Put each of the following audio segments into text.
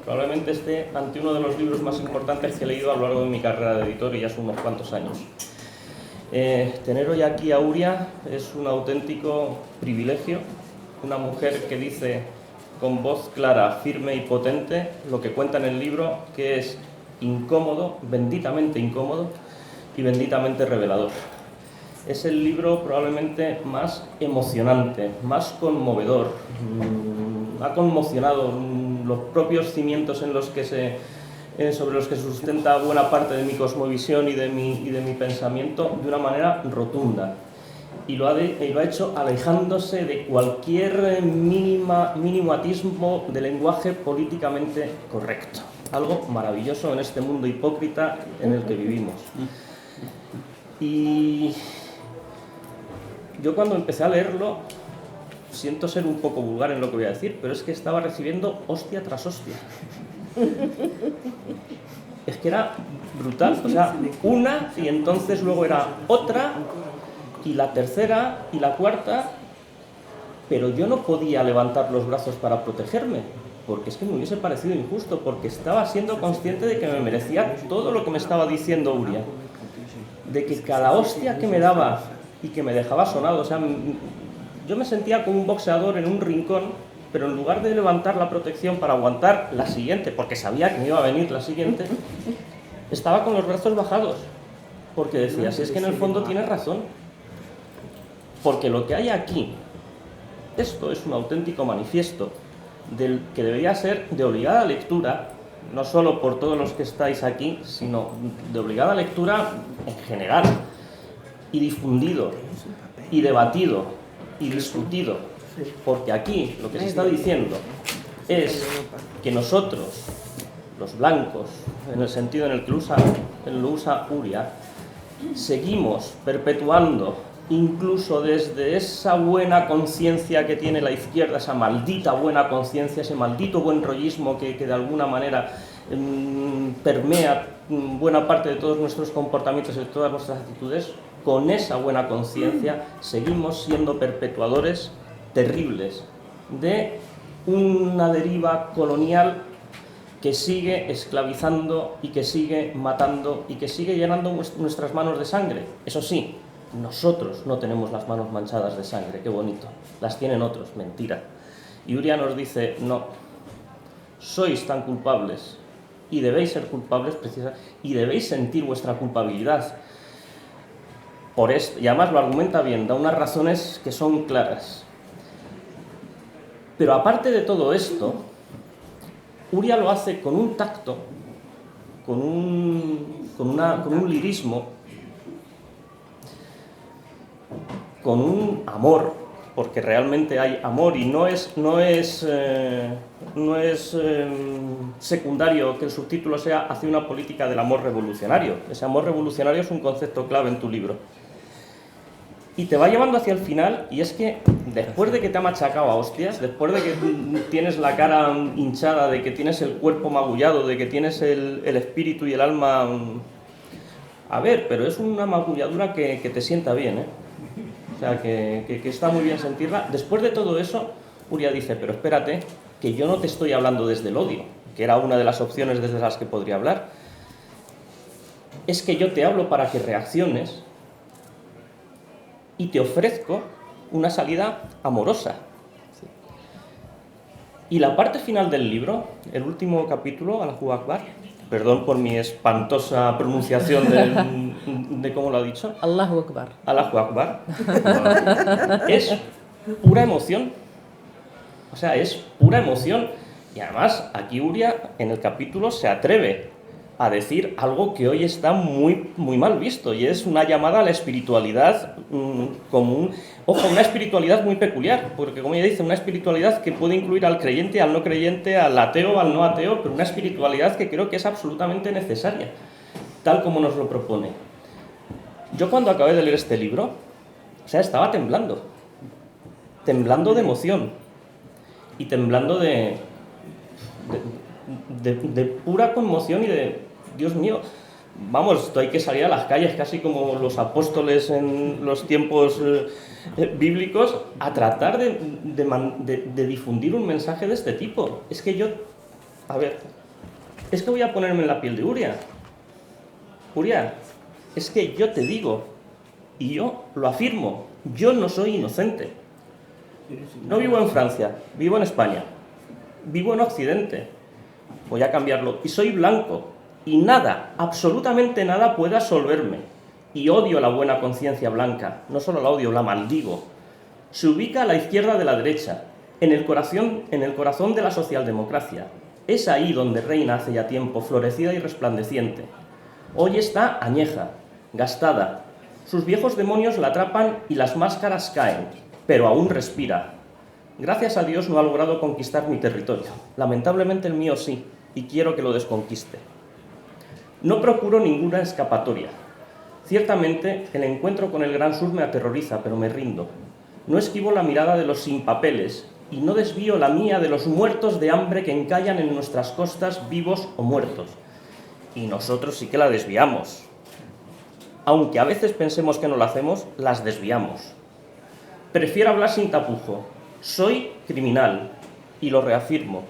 Probablemente esté ante uno de los libros más importantes que he leído a lo largo de mi carrera de editor, y ya son unos cuantos años. Tener hoy aquí a Uria es un auténtico privilegio. Una mujer que dice con voz clara, firme y potente lo que cuenta en el libro, que es incómodo, benditamente incómodo y benditamente revelador. Es el libro probablemente más emocionante, más conmovedor. Ha conmocionado los propios cimientos en los que sobre los que se sustenta buena parte de mi cosmovisión y de mi pensamiento de una manera rotunda. Y lo ha hecho alejándose de cualquier mínimo atisbo de lenguaje políticamente correcto. Algo maravilloso en este mundo hipócrita en el que vivimos. Y yo cuando empecé a leerlo, siento ser un poco vulgar en lo que voy a decir, pero es que estaba recibiendo hostia tras hostia. Es que era brutal, o sea, una y entonces luego era otra y la tercera y la cuarta, pero yo no podía levantar los brazos para protegerme, porque es que me hubiese parecido injusto, porque estaba siendo consciente de que me merecía todo lo que me estaba diciendo Uria, de que cada hostia que me daba y que me dejaba sonado, o sea, yo me sentía como un boxeador en un rincón, pero en lugar de levantar la protección para aguantar la siguiente, porque sabía que me iba a venir la siguiente, estaba con los brazos bajados, porque decía, si es que en el fondo tienes razón, porque lo que hay aquí, esto es un auténtico manifiesto del que debería ser de obligada lectura, no solo por todos los que estáis aquí, sino de obligada lectura en general, y difundido, y debatido, y discutido, porque aquí lo que se está diciendo es que nosotros, los blancos, en el sentido en el que lo usa Uria, seguimos perpetuando, incluso desde esa buena conciencia que tiene la izquierda, esa maldita buena conciencia, ese maldito buen rollismo que de alguna manera permea buena parte de todos nuestros comportamientos y de todas nuestras actitudes. Con esa buena conciencia seguimos siendo perpetuadores terribles de una deriva colonial que sigue esclavizando y que sigue matando y que sigue llenando nuestras manos de sangre. Eso sí, nosotros no tenemos las manos manchadas de sangre, qué bonito, las tienen otros, mentira. Y Uria nos dice, no, sois tan culpables y debéis ser culpables precisamente, y debéis sentir vuestra culpabilidad por esto, y además lo argumenta bien, da unas razones que son claras. Pero aparte de todo esto, Uria lo hace con un tacto, con un lirismo, con un amor, porque realmente hay amor y no es secundario que el subtítulo sea hacia una política del amor revolucionario. Ese amor revolucionario es un concepto clave en tu libro. Y te va llevando hacia el final, y es que después de que te ha machacado a hostias, después de que tienes la cara hinchada, de que tienes el cuerpo magullado, de que tienes el espíritu y el alma... A ver, pero es una magulladura que te sienta bien, ¿eh? O sea, que está muy bien sentirla. Después de todo eso, Uria dice, pero espérate, que yo no te estoy hablando desde el odio, que era una de las opciones desde las que podría hablar. Es que yo te hablo para que reacciones y te ofrezco una salida amorosa. Y la parte final del libro, el último capítulo, Allahu Akbar, perdón por mi espantosa pronunciación de cómo lo ha dicho. Allahu Akbar. Allahu Akbar. Es pura emoción. O sea, es pura emoción. Y además, aquí Uria, en el capítulo, se atreve a decir algo que hoy está muy, muy mal visto, y es una llamada a la espiritualidad común. Ojo, una espiritualidad muy peculiar, porque como ella dice, una espiritualidad que puede incluir al creyente, al no creyente, al ateo, al no ateo, pero una espiritualidad que creo que es absolutamente necesaria, tal como nos lo propone. Yo cuando acabé de leer este libro, o sea, estaba temblando de emoción, y temblando de pura conmoción y de, Dios mío, vamos, esto hay que salir a las calles casi como los apóstoles en los tiempos bíblicos a tratar de difundir un mensaje de este tipo. Es que yo, a ver, Es que voy a ponerme en la piel de Uria. Uria, es que yo te digo, y yo lo afirmo, yo no soy inocente. No vivo en Francia, vivo en España, vivo en Occidente. Voy a cambiarlo. Y soy blanco. Y nada, absolutamente nada puede absolverme. Y odio la buena conciencia blanca. No solo la odio, la maldigo. Se ubica a la izquierda de la derecha, en el corazón de la socialdemocracia. Es ahí donde reina hace ya tiempo, florecida y resplandeciente. Hoy está añeja, gastada. Sus viejos demonios la atrapan y las máscaras caen, pero aún respira. Gracias a Dios no ha logrado conquistar mi territorio. Lamentablemente el mío sí, y quiero que lo desconquiste. No procuro ninguna escapatoria. Ciertamente, el encuentro con el Gran Sur me aterroriza, pero me rindo. No esquivo la mirada de los sin papeles y no desvío la mía de los muertos de hambre que encallan en nuestras costas, vivos o muertos. Y nosotros sí que la desviamos. Aunque a veces pensemos que no lo hacemos, las desviamos. Prefiero hablar sin tapujo. Soy criminal, y lo reafirmo,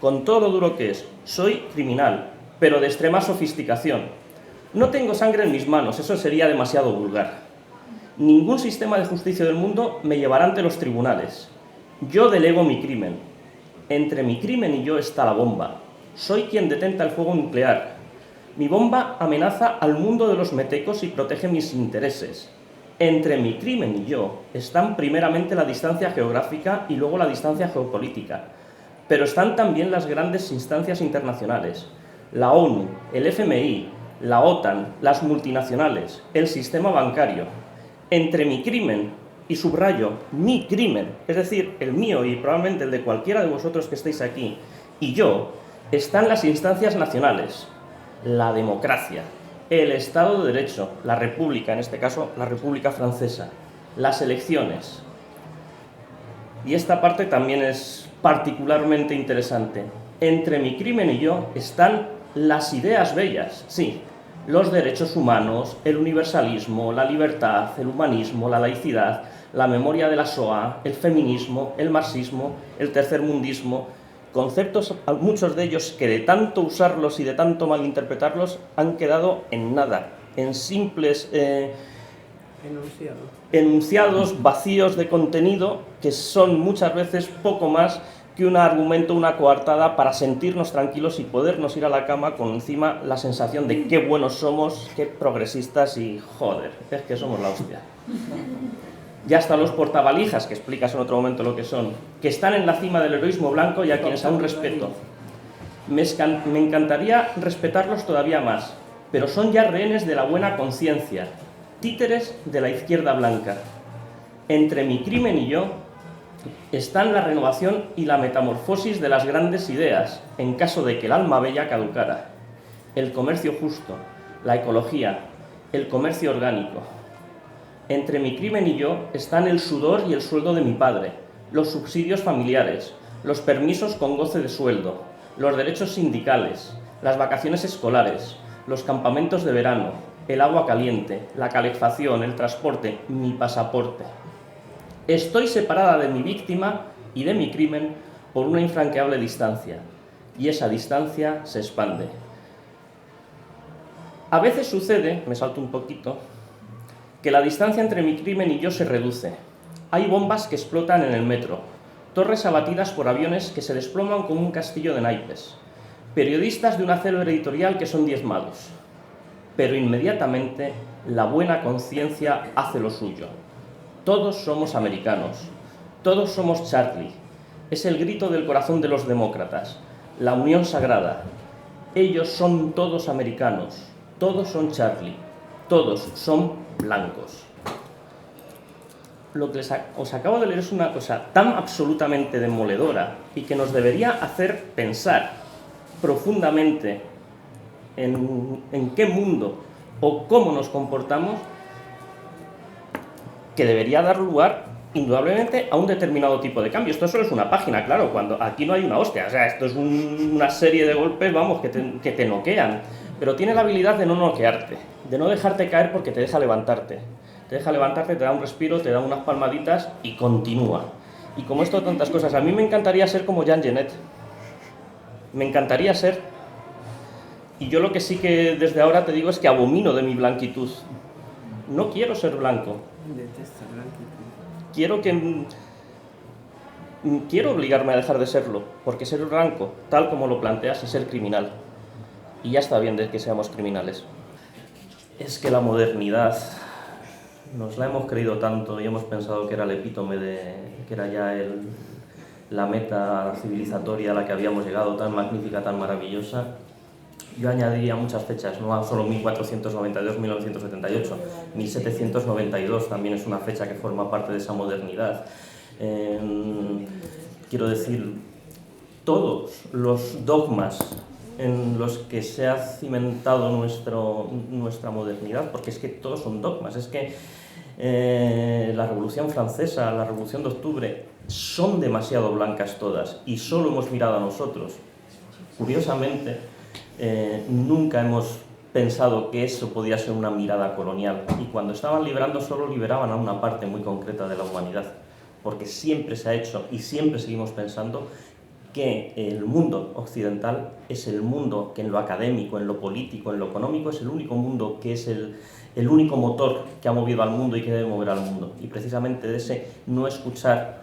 con todo lo duro que es. Soy criminal, pero de extrema sofisticación. No tengo sangre en mis manos, eso sería demasiado vulgar. Ningún sistema de justicia del mundo me llevará ante los tribunales. Yo delego mi crimen. Entre mi crimen y yo está la bomba. Soy quien detenta el fuego nuclear. Mi bomba amenaza al mundo de los metecos y protege mis intereses. Entre mi crimen y yo están primeramente la distancia geográfica y luego la distancia geopolítica. Pero están también las grandes instancias internacionales. La ONU, el FMI, la OTAN, las multinacionales, el sistema bancario. Entre mi crimen, y subrayo, mi crimen, es decir, el mío y probablemente el de cualquiera de vosotros que estéis aquí, y yo, están las instancias nacionales, la democracia, el Estado de Derecho, la República, en este caso la República Francesa, las elecciones. Y esta parte también es particularmente interesante. Entre mi crimen y yo están las ideas bellas, sí, los derechos humanos, el universalismo, la libertad, el humanismo, la laicidad, la memoria de la Shoah, el feminismo, el marxismo, el tercermundismo, conceptos, muchos de ellos que de tanto usarlos y de tanto malinterpretarlos han quedado en nada, en simples enunciados vacíos de contenido que son muchas veces poco más que un argumento, una coartada para sentirnos tranquilos y podernos ir a la cama con encima la sensación de qué buenos somos, qué progresistas y joder, es que somos la hostia. Ya hasta los portavalijas, que explicas en otro momento lo que son, que están en la cima del heroísmo blanco y a quienes aún respeto. Me encantaría respetarlos todavía más, pero son ya rehenes de la buena conciencia, títeres de la izquierda blanca. Entre mi crimen y yo están la renovación y la metamorfosis de las grandes ideas, en caso de que el alma bella caducara. El comercio justo, la ecología, el comercio orgánico. Entre mi crimen y yo están el sudor y el sueldo de mi padre, los subsidios familiares, los permisos con goce de sueldo, los derechos sindicales, las vacaciones escolares, los campamentos de verano, el agua caliente, la calefacción, el transporte, mi pasaporte. Estoy separada de mi víctima y de mi crimen por una infranqueable distancia, y esa distancia se expande. A veces sucede, me salto un poquito, que la distancia entre mi crimen y yo se reduce. Hay bombas que explotan en el metro, torres abatidas por aviones que se desploman como un castillo de naipes, periodistas de una célebre editorial que son diezmados. Pero inmediatamente la buena conciencia hace lo suyo. Todos somos americanos, todos somos Charlie. Es el grito del corazón de los demócratas, la unión sagrada. Ellos son todos americanos, todos son Charlie, todos son blancos. Lo que os acabo de leer es una cosa tan absolutamente demoledora y que nos debería hacer pensar profundamente en qué mundo o cómo nos comportamos, que debería dar lugar indudablemente a un determinado tipo de cambio. Esto solo es una página, claro, cuando aquí no hay una hostia, o sea, esto es una serie de golpes, vamos, que te noquean, pero tiene la habilidad de no noquearte, de no dejarte caer porque te deja levantarte. Te deja levantarte, te da un respiro, te da unas palmaditas y continúa. Y como esto, tantas cosas. A mí me encantaría ser como Jean Genet. Me encantaría ser Y yo lo que sí que desde ahora te digo es que abomino de mi blanquitud. No quiero ser blanco. Quiero obligarme a dejar de serlo, porque ser blanco, tal como lo planteas, es ser criminal. Y ya está bien de que seamos criminales. Es que la modernidad nos la hemos creído tanto y hemos pensado que era el epítome que era ya la meta civilizatoria a la que habíamos llegado, tan magnífica, tan maravillosa. Yo añadiría muchas fechas, no solo 1492, 1978, 1792 también es una fecha que forma parte de esa modernidad. Quiero decir, todos los dogmas en los que se ha cimentado nuestra modernidad, porque es que todos son dogmas, es que la Revolución Francesa, la Revolución de Octubre, son demasiado blancas todas y solo hemos mirado a nosotros. Curiosamente, nunca hemos pensado que eso podía ser una mirada colonial, y cuando estaban liberando solo liberaban a una parte muy concreta de la humanidad, porque siempre se ha hecho y siempre seguimos pensando que el mundo occidental es el mundo que en lo académico, en lo político, en lo económico es el único mundo que es el único motor que ha movido al mundo y que debe mover al mundo, y precisamente de ese no escuchar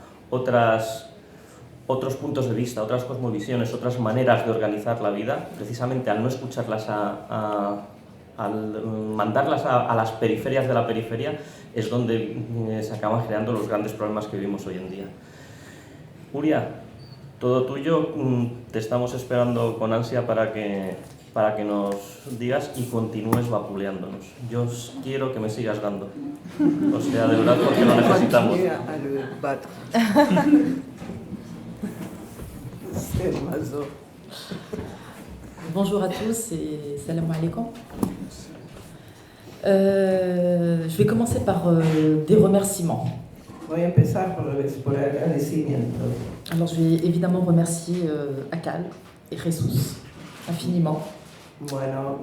otros puntos de vista, otras cosmovisiones, otras maneras de organizar la vida, precisamente al no escucharlas, al mandarlas a las periferias de la periferia, es donde se acaban creando los grandes problemas que vivimos hoy en día. Uria, todo tuyo, te estamos esperando con ansia para que nos digas y continúes vapuleándonos. Yo quiero que me sigas dando. O sea, de verdad, porque lo necesitamos. Bonjour à tous et salam alaikum. Je vais commencer par des remerciements. Voy a empezar por agradecimiento. Alors je vais évidemment remercier Akal et Jesus infiniment. Bueno,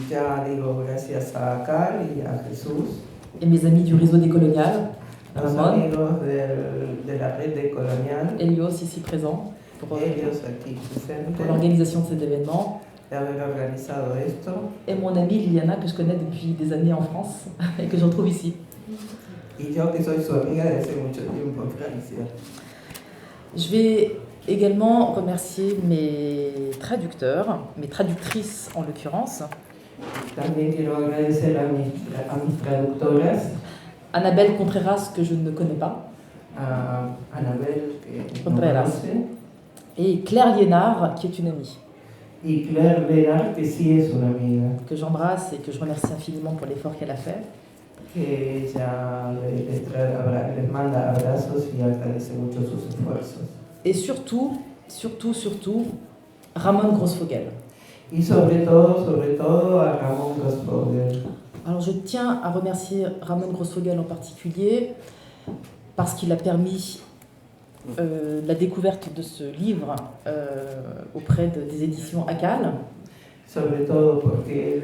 ya digo gracias a Akal y a Jesús. Et mes amis du réseau décolonial, Los Ramon, amigos de la red décolonial, Elios ici présent, pour aquí presentes, l'organisation de cet événement. de haber organizado esto. Et mon amie Liliana, que je connais depuis des années en France et que je retrouve ici. Y yo que soy su amiga desde hace mucho tiempo en Francia. Je vais également remercier mes traducteurs, mes traductrices en l'occurrence. También quiero agradecer a mis traductoras, Annabelle Contreras, que je ne connais pas, a Anabel, que no Contreras. conoce, et Claire Liénard, qui est une amie, y Claire Lénard, que sí es una amiga, que j'embrasse et que je remercie infiniment pour l'effort qu'elle a fait. que ella les manda abrazos y agradece mucho sus esfuerzos. Et surtout, Ramon Grossfogel. Y sobre todo a Ramón Grossfogel. Alors je tiens à remercier Ramon Grossfogel en particulier parce qu'il a permis la découverte de ce livre auprès des éditions Akal. Sobre todo porque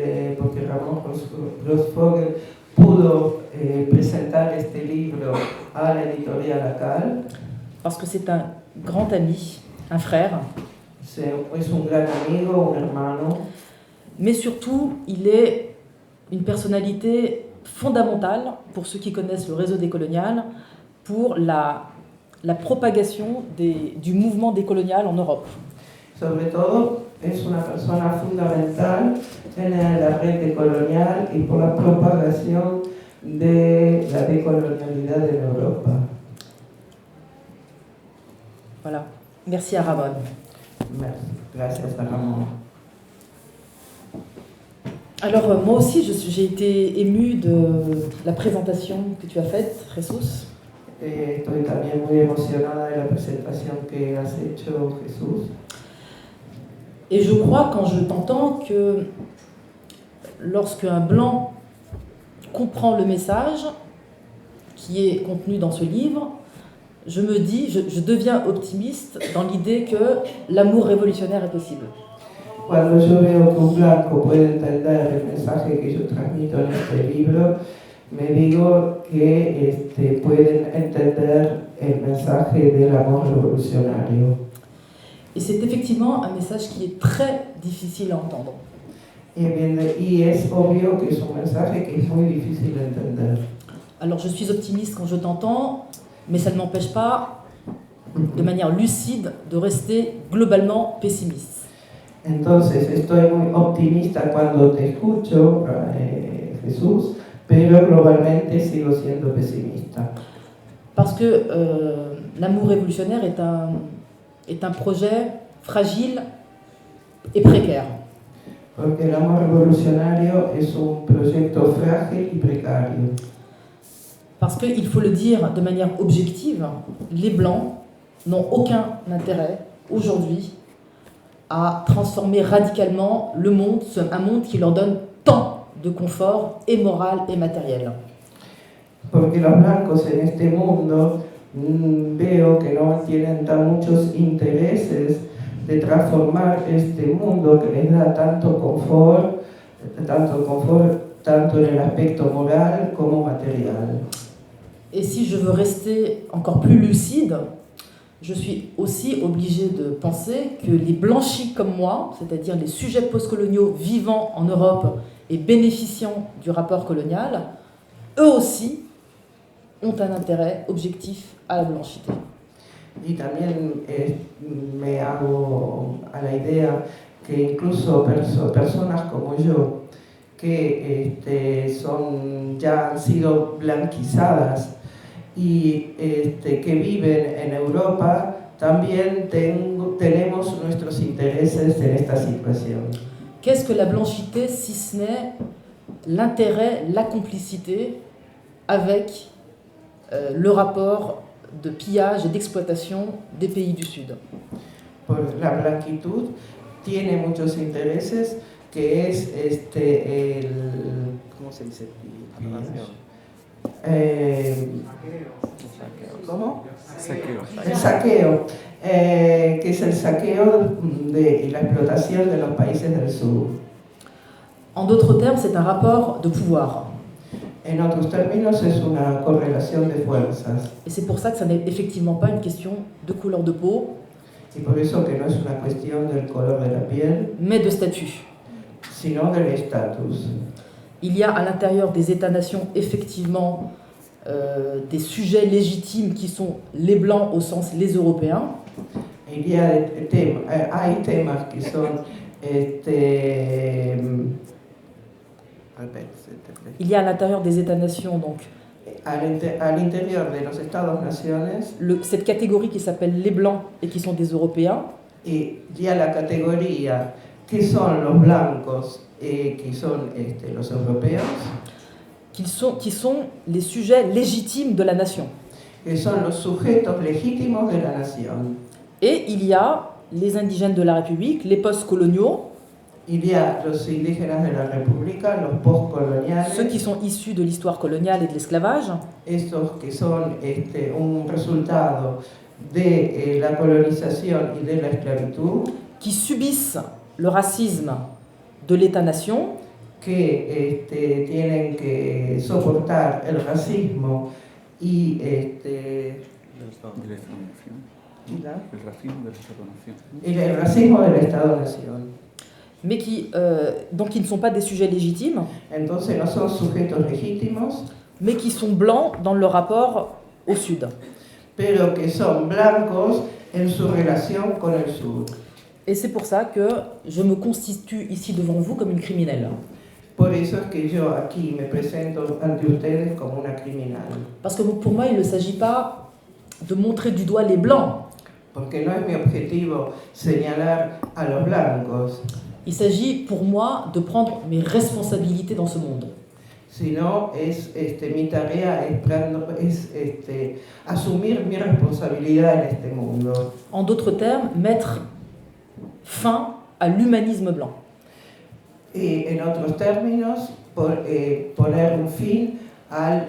Ramón Grossfogel pudo presentar este libro a la editorial Akal. Parce que c'est un grand ami, un frère. Es un gran amigo, un hermano. Mais surtout, il est une personnalité fondamentale pour ceux qui connaissent le réseau décolonial, pour la propagation du mouvement décolonial en Europe. Sobre todo, es una persona fundamental en la red decolonial y por la propagación de la decolonialidad en Europa. Voilà. Merci à Ramon. Gracias a Ramón. Alors, moi aussi, j'ai été émue de la présentation que tu as faite, Jesus. Estoy también muy emocionada de la presentación que has hecho, Jesús. Et je crois, quand je t'entends, que lorsque un blanc comprend le message qui est contenu dans ce livre, je me dis, je deviens optimiste dans l'idée que l'amour révolutionnaire est possible. Cuando yo veo que un blanco puede entender el mensaje que yo transmito en este libro, me digo que pueden entender el mensaje del amor revolucionario. Et c'est effectivement un message qui est très difficile à entendre. Y es obvio que es un mensaje que es muy difícil de entender. Alors je suis optimiste quand je t'entends, mais ça ne m'empêche pas, de manière lucide, de rester globalement pessimiste. Entonces estoy muy optimista cuando te escucho, Jesús, pero globalmente sigo siendo pesimista. Parce que l'amour révolutionnaire est un projet fragile et précaire. Porque el amor revolucionario es un proyecto frágil y precario. Parce qu'il faut le dire de manière objective, les Blancs n'ont aucun intérêt aujourd'hui à transformer radicalement le monde, un monde qui leur donne tant de confort et moral et matériel. Porque los blancos en este mundo veo que no tienen tan muchos intereses de transformar este mundo que les da tanto confort tanto en el aspecto moral como material. Et si je veux rester encore plus lucide, je suis aussi obligée de penser que les blanchis comme moi, c'est-à-dire les sujets postcoloniaux vivant en Europe et bénéficiant du rapport colonial, eux aussi ont un intérêt objectif à la blanchité. Y también me hago a la idea que incluso personas como yo, que ya han sido blanquizadas y que viven en Europa, también tenemos nuestros intereses en esta situación. Qu'est-ce que la blanchité si ce n'est l'intérêt, la complicité avec le rapport de pillage et d'exploitation des pays du Sud? Por la blanquitud tiene muchos intereses, que es ¿cómo se dice? ¿Cómo? El saqueo, que es el saqueo y la explotación de los países del sur. En d'autres termes, c'est un rapport de pouvoir. En otros términos, es una correlación de fuerzas. Et c'est pour ça que ça n'est effectivement pas une question de couleur de peau, Y por eso que no es una cuestión del color de la piel, mais de statut. sino del estatus. Il y a à l'intérieur des États-nations effectivement des sujets légitimes qui sont les Blancs au sens les Européens. Hay temas que son Il y a à l'intérieur des États-nations donc al interior de los Estados-naciones, cette catégorie qui s'appelle les Blancs et qui sont des Européens. y ya la categoría que son los blancos que son los europeos, qui sont les sujets légitimes de la nation. que son los sujetos legítimos de la nación. Et il y a les indigènes de la République, les post-coloniaux, Il y a los indígenas de la República, los postcoloniales, ceux qui sont issus de l'histoire coloniale et de l'esclavage, estos que son un resultado de la colonización y de la esclavitud, qui subissent le racisme de l'État-nation, que tienen que soportar el racismo y el racismo del Estado-nación. mais donc qui ne sont pas des sujets légitimes, Entonces no son sujetos legítimos, mais qui sont blancs dans leur rapport au Sud. pero que son blancos en su relación con el sur. Et c'est pour ça que je me constitue ici devant vous comme une criminelle. Por eso es que yo aquí me presento ante ustedes como una criminal. Parce que pour moi, il ne s'agit pas de montrer du doigt les Blancs. Porque no es mi objetivo señalar a los blancos, Il s'agit pour moi de prendre mes responsabilités dans ce monde. sino mi tarea es asumir mi responsabilidad en este mundo. En d'autres termes, mettre fin à l'humanisme blanc. Y en otros términos, poner un fin al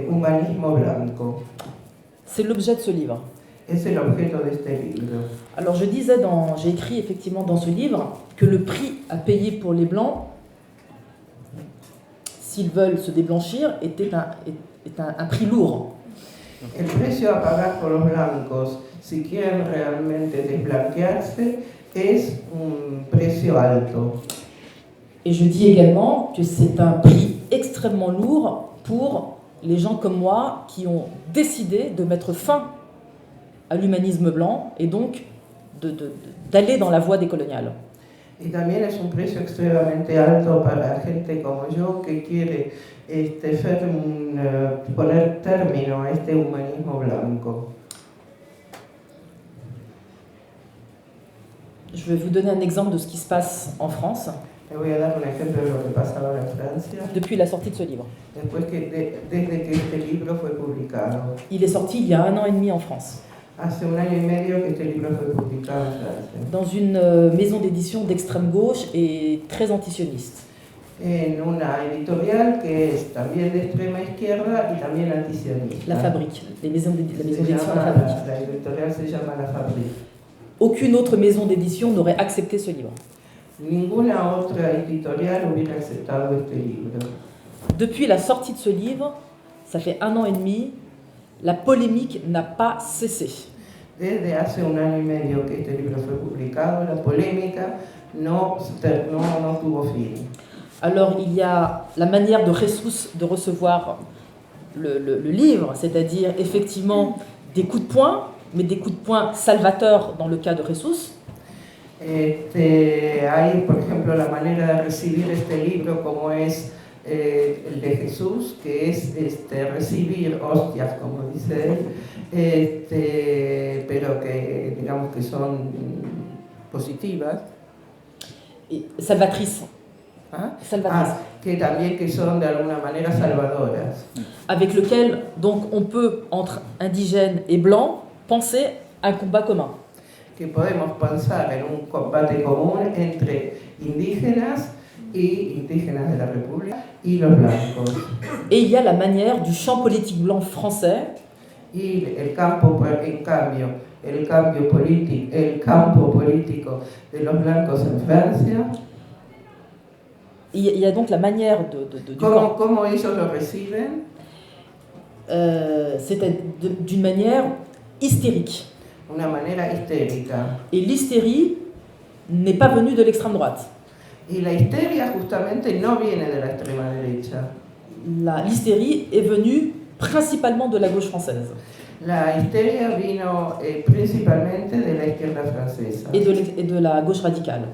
humanismo blanco. C'est l'objet de ce livre. Es el objeto de este libro. Alors j'ai écrit effectivement dans ce livre que le prix à payer pour les Blancs, s'ils veulent se déblanchir, est un prix lourd. El precio a pagar por los blancos, si quieren realmente desblanquearse, es un precio alto. Et je dis également que c'est un prix extrêmement lourd pour les gens comme moi qui ont décidé de mettre fin à l'humanisme blanc et donc d'aller dans la voie décoloniale. Y también es un precio extremadamente alto para gente como yo que quiere poner término a este humanismo blanco. Je vais vous donner un exemple de ce qui se passe en France Le voy a dar un ejemplo de lo que pasa ahora en Francia, depuis la sortie de ce livre. desde que este libro fue publicado. Il est sorti il y a 1 an et demi en France, Hace 1 año y medio que este libro fue publicado en Francia, dans une maison d'édition d'extrême gauche et très antisioniste. en una editorial que es también de extrema izquierda y también antisionista. La Fabrique, la maison Se d'édition La llama Fabrique. la editorial se llama La Fabrique. Aucune autre maison d'édition n'aurait accepté ce livre. Ninguna otra editorial hubiera aceptado este libro. Depuis la sortie de ce livre, ça fait 1 an et demi, la polémique n'a pas cessé. Desde hace 1 año y medio que este libro fue publicado, la polémica no tuvo fin. Alors il y a la manière de Jesús de recevoir le livre, c'est-à-dire effectivement des coups de poing, mais des coups de poing salvateurs dans le cas de Jesús. Hay, por ejemplo, la manera de recibir este libro como es el de Jesús, que es recibir hostias, como dice él, pero que digamos que son positivas. Et salvatrice. ¿Ah? Salvatrice. Que también que son de alguna manera salvadoras. Avec lequel, donc, on peut, entre indigènes et blancs, penser un combat commun. Que podemos pensar en un combate común entre indígenas de la República y los blancos. Et il y a la manière du champ politique blanc français Y el campo político de los blancos en Francia. Il y a donc la manière du camp. ¿Cómo ellos lo reciben? C'est d'une manière hystérique. Una manera histérica. Et l'hystérie n'est pas venue de l'extrême droite. Y la histeria justamente no viene de la extrema derecha. L'hystérie est venue principalement de la gauche française. La histeria vino principalmente de la izquierda francesa. Et de la gauche radicale.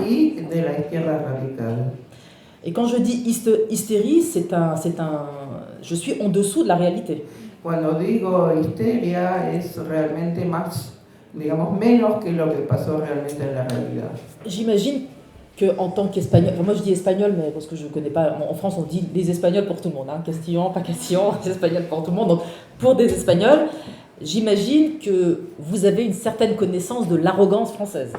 Y de la izquierda radical. Et quand je dis hystérie, je suis en dessous de la réalité. Cuando digo histeria es realmente más, digamos, menos que lo que pasó realmente en la realidad. J'imagine qu'en tant qu'Espagnol, moi je dis espagnol, mais parce que je ne connais pas, en France on dit les Espagnols pour tout le monde, hein, Castillon, pas Castillon, les Espagnols pour tout le monde, donc pour des Espagnols, j'imagine que vous avez une certaine connaissance de l'arrogance française.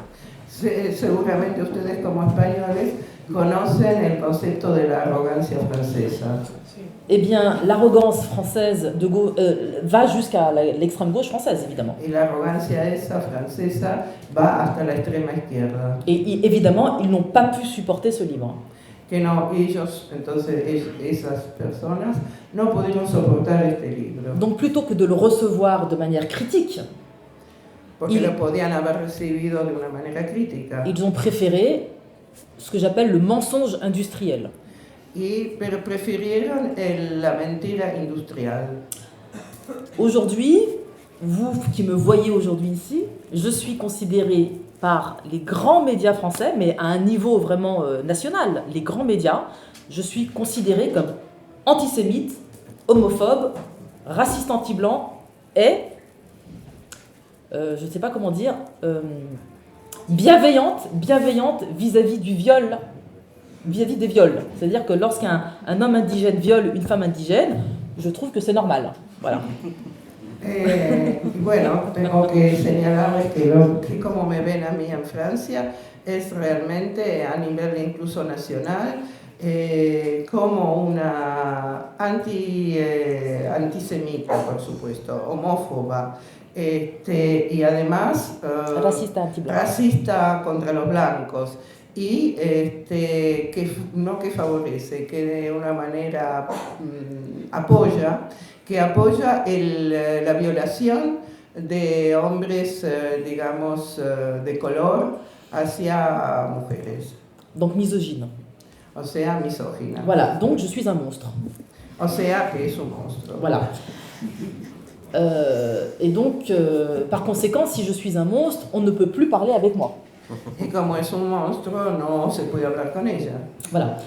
Seguramente ustedes como españoles conocen el concepto de la arrogancia francesa. Eh bien, l'arrogance française va jusqu'à l'extrême gauche française, évidemment. Y la arrogancia esa francesa va hasta la extrema izquierda. Et évidemment, ils n'ont pas pu supporter ce livre. Que no, esas personas no pudieron soportar este libro. Donc, plutôt que de le recevoir de manière critique, Porque lo podían haber recibido de una manera crítica. Ils ont préféré ce que j'appelle le mensonge industriel. Pero prefirieron la mentira industrial. Aujourd'hui, vous qui me voyez aujourd'hui ici, je suis considérée par les grands médias français, mais à un niveau vraiment national, les grands médias, je suis considérée comme antisémite, homophobe, raciste anti-blanc et, je ne sais pas comment dire, bienveillante vis-à-vis du viol, vis-à-vis des viols. C'est-à-dire que lorsqu'un homme indigène viole une femme indigène, je trouve que c'est normal. Voilà. Bueno, tengo que señalarles que como me ven a mí en Francia, es realmente a nivel incluso nacional como una antisemita, por supuesto, homófoba, y además racista contra los blancos. Y que favorece, que de una manera apoya la violación de hombres, digamos, de color hacia mujeres. Donc misogyne. o sea, misógina. Voilà, donc je suis un monstre. O sea, que es un monstruo. Voilà. Et donc, par conséquent, si je suis un monstre, on ne peut plus parler avec moi. Y como es un monstruo, no se puede hablar con ella. Voilà.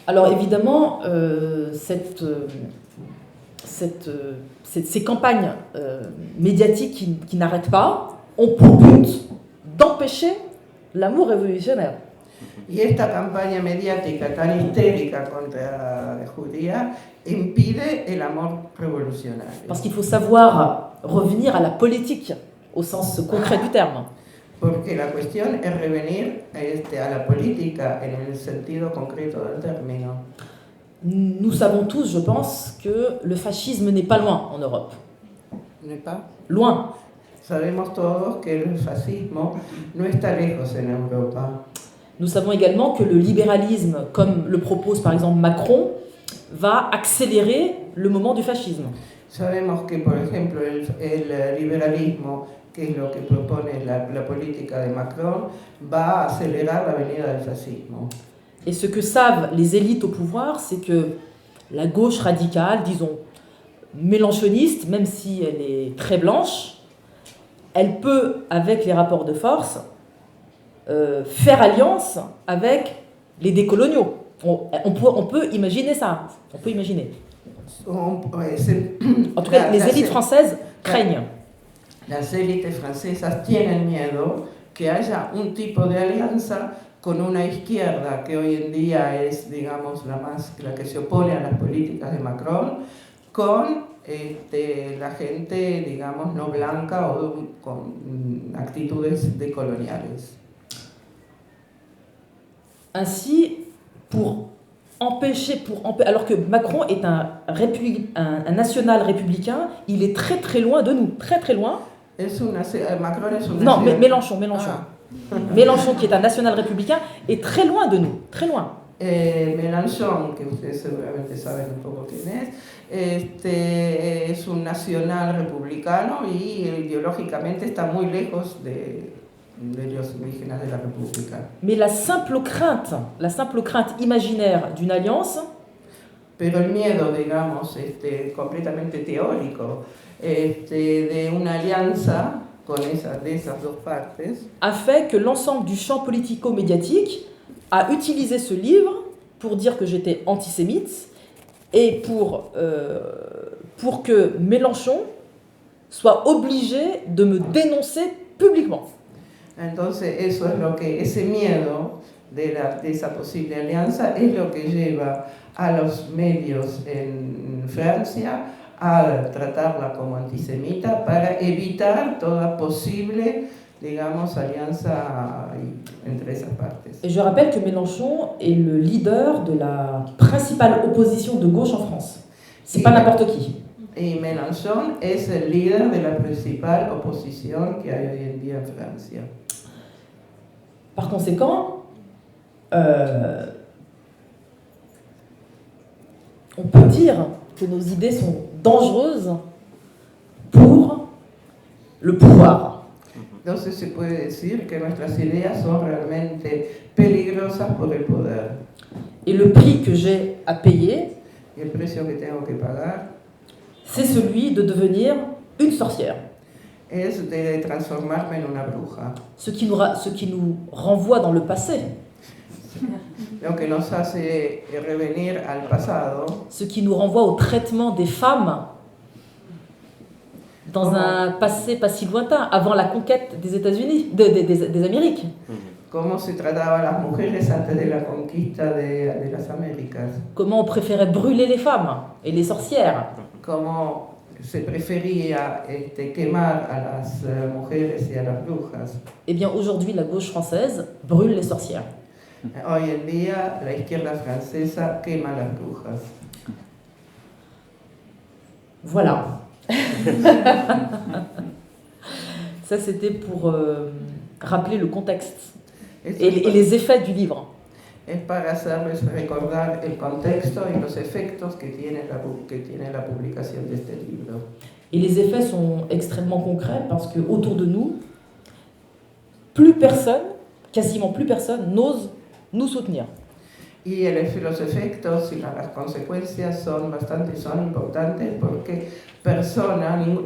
Alors évidemment, ces campagnes médiatiques qui n'arrêtent pas ont pour but d'empêcher l'amour révolutionnaire. Y esta campaña mediática tan histérica contra la judía impide el amor revolucionario. Parce qu'il faut savoir revenir à la politique au sens concret du terme. Porque la cuestión es revenir a la política en el sentido concreto del término. Nous savons tous, je pense, que le fascisme n'est pas loin en Europe. ¿N'est pas? Loin. Sabemos todos que el fascismo no está lejos en Europa. Nous savons également que le libéralisme, comme le propose par exemple Macron, va accélérer le moment du fascisme. Sabemos que, por ejemplo, el liberalismo, que es lo que propone la política de Macron, va a acelerar la venida del fascismo. Et ce que savent les élites au pouvoir, c'est que la gauche radicale, disons mélenchoniste, même si elle est très blanche, elle peut, avec les rapports de force, faire alliance avec les décoloniaux. On peut imaginer ça. On peut imaginer. En tout cas, les élites françaises craignent. Las élites francesas tienen miedo que haya un tipo de alianza con una izquierda que hoy en día es, digamos, la que se opone a las políticas de Macron, con la gente, digamos, no blanca o con actitudes decoloniales. Ainsi, alors que Macron est un national républicain, il est très très loin de nous, très très loin. Macron es un non, mais Mélenchon. Ah. Mélenchon, qui est un national républicain, est très loin de nous, très loin. Mélenchon, que ustedes seguramente saben un poco quién es un nacional republicano y ideológicamente está muy lejos de los orígenes de la República. Mais la simple crainte imaginaire d'une alliance, pero el miedo, digamos, completamente teórico, de una alianza de esas dos partes, a fait que l'ensemble du champ politico-médiatique a utilisé ce livre pour dire que j'étais antisémite et pour que Mélenchon soit obligé de me dénoncer publiquement. Entonces, ese miedo de esa posible alianza es lo que lleva a los medios en Francia a tratarla como antisemita para evitar toda posible, digamos, alianza entre esas partes. Et je rappelle que Mélenchon est le leader de la principale opposition de gauche en France. C'est pas n'importe qui. Y Mélenchon es el líder de la principal oposición que hay hoy en día en Francia. Par conséquent, on peut dire que nos idées sont dangereuses pour le pouvoir. Entonces se puede decir que nuestras ideas son realmente peligrosas por el poder. Et le prix que j'ai à payer, y el precio que tengo que pagar, c'est celui de devenir une sorcière. Es de transformarme en una bruja. Ce qui nous renvoie dans le passé. Lo que nos hace revenir al pasado. Ce qui nous renvoie au traitement des femmes dans un passé pas si lointain, avant la conquête des États-Unis, des Amériques. Cómo se trataba a las mujeres antes de la conquista de las Américas. Comment on préférait brûler les femmes et les sorcières. Cómo se prefería quemar a las mujeres y a las brujas. Eh bien, aujourd'hui, la gauche française brûle les sorcières. Hoy en día, la izquierda francesa quema las brujas. Voilà. Ça, c'était pour rappeler le contexte et les effets du livre. Es para hacerles recordar el contexto y los efectos que tiene la publicación de este libro. Et les effets sont extrêmement concrets parce que autour de nous, plus personne, quasiment plus personne, n'ose nous soutenir. Y los efectos y las consecuencias son importantes porque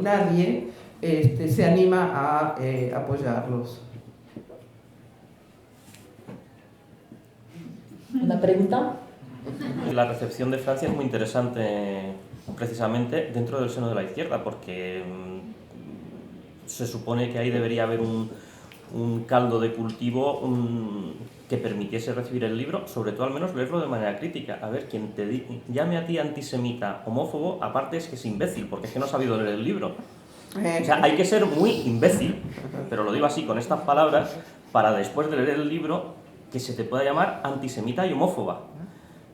nadie se anima a apoyarlos. ¿Una pregunta? La recepción de Francia es muy interesante precisamente dentro del seno de la izquierda, porque se supone que ahí debería haber un caldo de cultivo que permitiese recibir el libro, sobre todo al menos leerlo de manera crítica. A ver, quien te llame a ti antisemita, homófobo, aparte es que es imbécil, porque es que no ha sabido leer el libro. O sea, hay que ser muy imbécil, pero lo digo así, con estas palabras, para después de leer el libro, que se te pueda llamar antisemita y homófoba.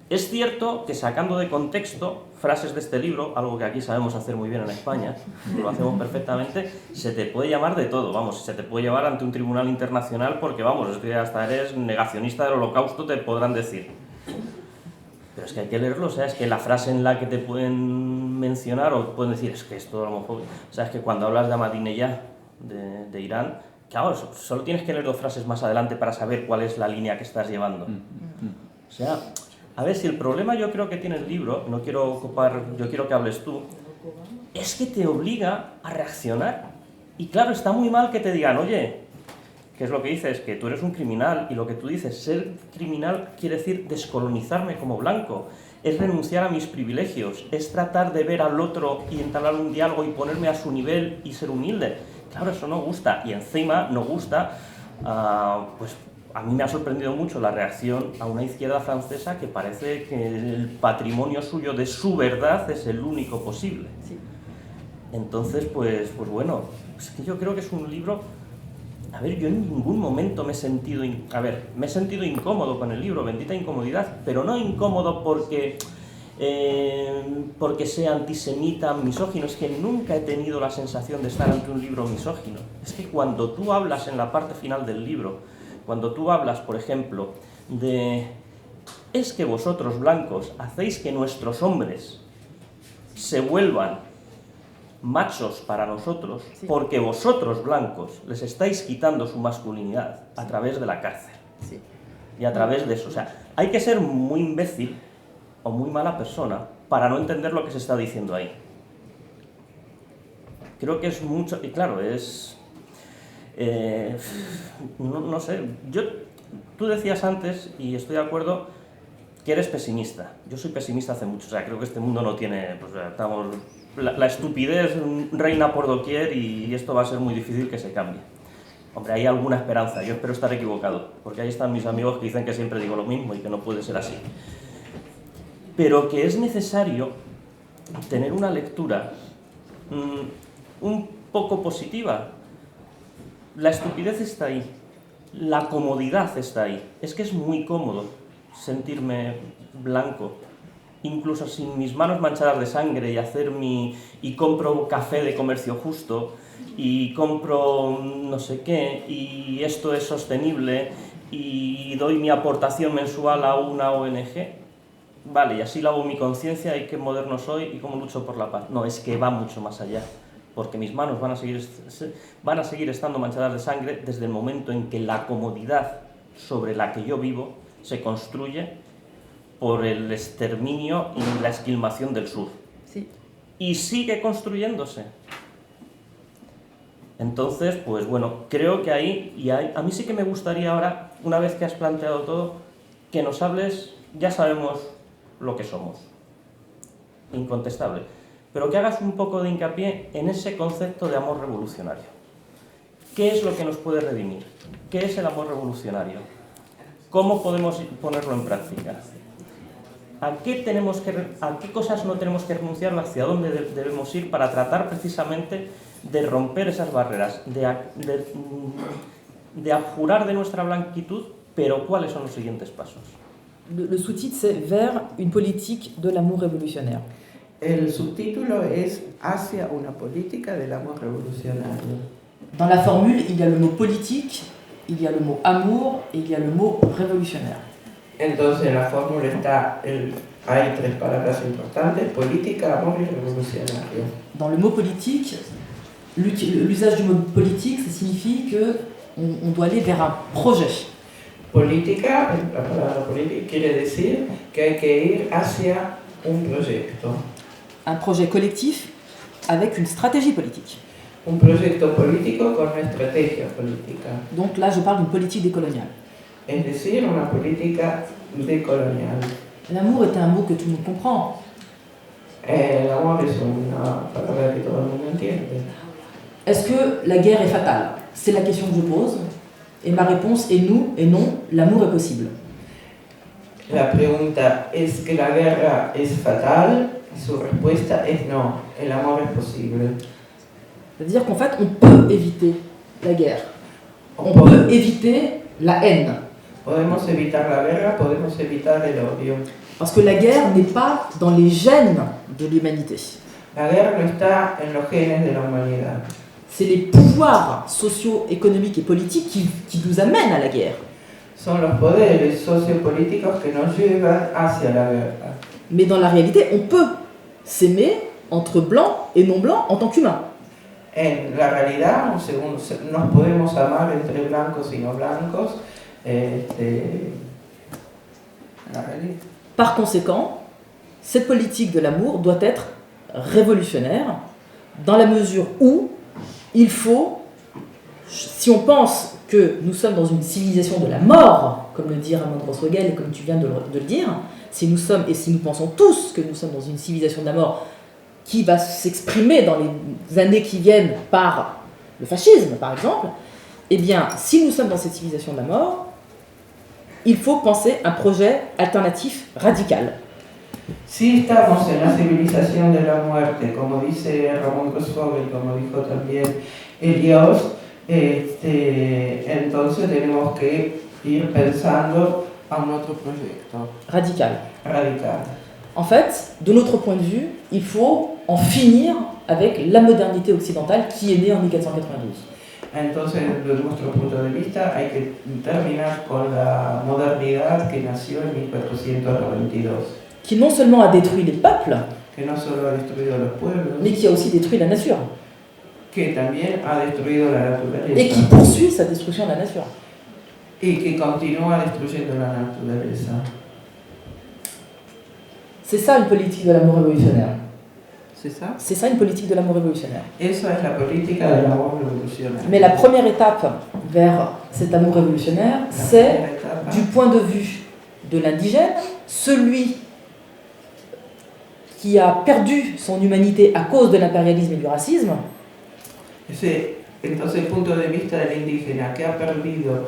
Es cierto que sacando de contexto frases de este libro, algo que aquí sabemos hacer muy bien en España, lo hacemos perfectamente, se te puede llamar de todo, vamos, se te puede llevar ante un tribunal internacional porque, vamos, es que hasta eres negacionista del Holocausto, te podrán decir. Pero es que hay que leerlo, o sea, es que la frase en la que te pueden mencionar o pueden decir, es que es todo homofobia, o sea, es que cuando hablas de Ahmadinejad, de Irán, claro, solo tienes que leer 2 frases más adelante para saber cuál es la línea que estás llevando. O sea, a ver, si el problema yo creo que tiene el libro, yo quiero que hables tú, es que te obliga a reaccionar. Y claro, está muy mal que te digan, oye, ¿qué es lo que dices? Que tú eres un criminal, y lo que tú dices, ser criminal quiere decir descolonizarme como blanco, es renunciar a mis privilegios, es tratar de ver al otro y entablar un diálogo y ponerme a su nivel y ser humilde. Claro, eso no gusta, y encima no gusta, pues a mí me ha sorprendido mucho la reacción a una izquierda francesa que parece que el patrimonio suyo de su verdad es el único posible. Sí. Entonces, pues bueno, es que yo creo que es un libro... A ver, yo en ningún momento me he sentido... me he sentido incómodo con el libro, bendita incomodidad, pero no incómodo porque sea antisemita, misógino, es que nunca he tenido la sensación de estar ante un libro misógino. Es que cuando tú hablas en la parte final del libro, cuando tú hablas, por ejemplo, de es que vosotros blancos hacéis que nuestros hombres se vuelvan machos para nosotros, sí, porque vosotros blancos les estáis quitando su masculinidad a través de la cárcel, sí, y a través de eso. O sea, hay que ser muy imbécil o muy mala persona para no entender lo que se está diciendo ahí. Creo que es mucho, y claro, es... no sé, tú decías antes, y estoy de acuerdo, que eres pesimista. Yo soy pesimista hace mucho, o sea, creo que este mundo no tiene, pues estamos, la estupidez reina por doquier y esto va a ser muy difícil que se cambie. Hombre, hay alguna esperanza, yo espero estar equivocado, porque ahí están mis amigos que dicen que siempre digo lo mismo y que no puede ser así. Pero que es necesario tener una lectura un poco positiva. La estupidez está ahí, la comodidad está ahí. Es que es muy cómodo sentirme blanco, incluso sin mis manos manchadas de sangre y compro café de comercio justo y compro no sé qué y esto es sostenible y doy mi aportación mensual a una ONG. Vale, y así lavo mi conciencia y qué moderno soy y cómo lucho por la paz. No, es que va mucho más allá, porque mis manos van a seguir estando manchadas de sangre desde el momento en que la comodidad sobre la que yo vivo se construye por el exterminio y la esquilmación del sur. Sí. Y sigue construyéndose. Entonces, pues bueno, creo que a mí sí que me gustaría ahora, una vez que has planteado todo, que nos hables, ya sabemos lo que somos, incontestable, pero que hagas un poco de hincapié en ese concepto de amor revolucionario. ¿Qué es lo que nos puede redimir? ¿Qué es el amor revolucionario? ¿Cómo podemos ponerlo en práctica? ¿A qué cosas no tenemos que renunciar? ¿Hacia dónde debemos ir para tratar precisamente de romper esas barreras? De abjurar de nuestra blanquitud, pero ¿cuáles son los siguientes pasos? Le sous-titre, c'est vers une politique de l'amour révolutionnaire. El subtítulo es Hacia una política del amor revolucionario. Dans la formule, il y a le mot politique, il y a le mot amour et il y a le mot révolutionnaire. Entonces en la fórmula hay 3 palabras importantes: política, amor y revolucionario. Dans le mot politique, l'usage du mot politique, ça signifie qu'on doit aller vers un projet. Política, la palabra política quiere decir que hay que ir hacia un proyecto. Un projet collectif avec une stratégie politique. Un proyecto político con una estrategia política. Donc là, je parle d'une politique décoloniale. Es decir, una política decolonial. L'amour est un mot que tout le monde comprend. El amor es una palabra que todo el mundo entiende. Est-ce que la guerre est fatale? C'est la question que je pose. Et ma réponse est non et non, l'amour est possible. La pregunta es que la guerra es fatal. Su respuesta es no, el amor es posible. C'est-à-dire qu'en fait, on peut éviter la guerre. On peut éviter la haine. Podemos evitar la guerra, podemos evitar el odio. Parce que la guerre n'est pas dans les gènes de l'humanité. La guerra no está en los genes de la humanidad. C'est les pouvoirs sociaux, économiques et politiques qui nous amènent à la guerre. Son los poderes sociopolíticos que nos llevan hacia la guerra. Mais dans la réalité, on peut s'aimer entre blancs et non blancs en tant qu'humains. En la realidad, nos podemos amar entre blancos y no blancos. La realidad. Par conséquent, cette politique de l'amour doit être révolutionnaire dans la mesure où il faut, si on pense que nous sommes dans une civilisation de la mort, comme le dit Raymond Grosswegel et comme tu viens de le dire, si nous pensons tous que nous sommes dans une civilisation de la mort qui va s'exprimer dans les années qui viennent par le fascisme, par exemple, eh bien, si nous sommes dans cette civilisation de la mort, il faut penser un projet alternatif radical. Si estamos en la civilización de la muerte, como dice Ramón Grosswegel, como dijo también Elios, entonces tenemos que ir pensando a un otro proyecto. Radical. Radical. En fait, de notre point de vue, il faut en finir avec la modernité occidentale qui est née en 1492. Entonces, desde nuestro punto de vista, hay que terminar con la modernidad que nació en 1492. Qui non seulement a détruit les peuples, Que no solo ha destruido los pueblos, mais qui a aussi détruit la nature. que también ha destruido la naturaleza. Et qui poursuit sa destruction de la nature. Y que continúa destruyendo la naturaleza. C'est ça une politique de l'amour révolutionnaire. ¿Es ça? C'est ça une politique de l'amour révolutionnaire. Eso es la política del amor revolucionario. Mais la première étape vers cet amour révolutionnaire, c'est du point de vue de l'indigène, celui qui a perdu son humanité à cause de l'impérialisme et du racisme. Entonces, el punto de vista del indígena que ha perdido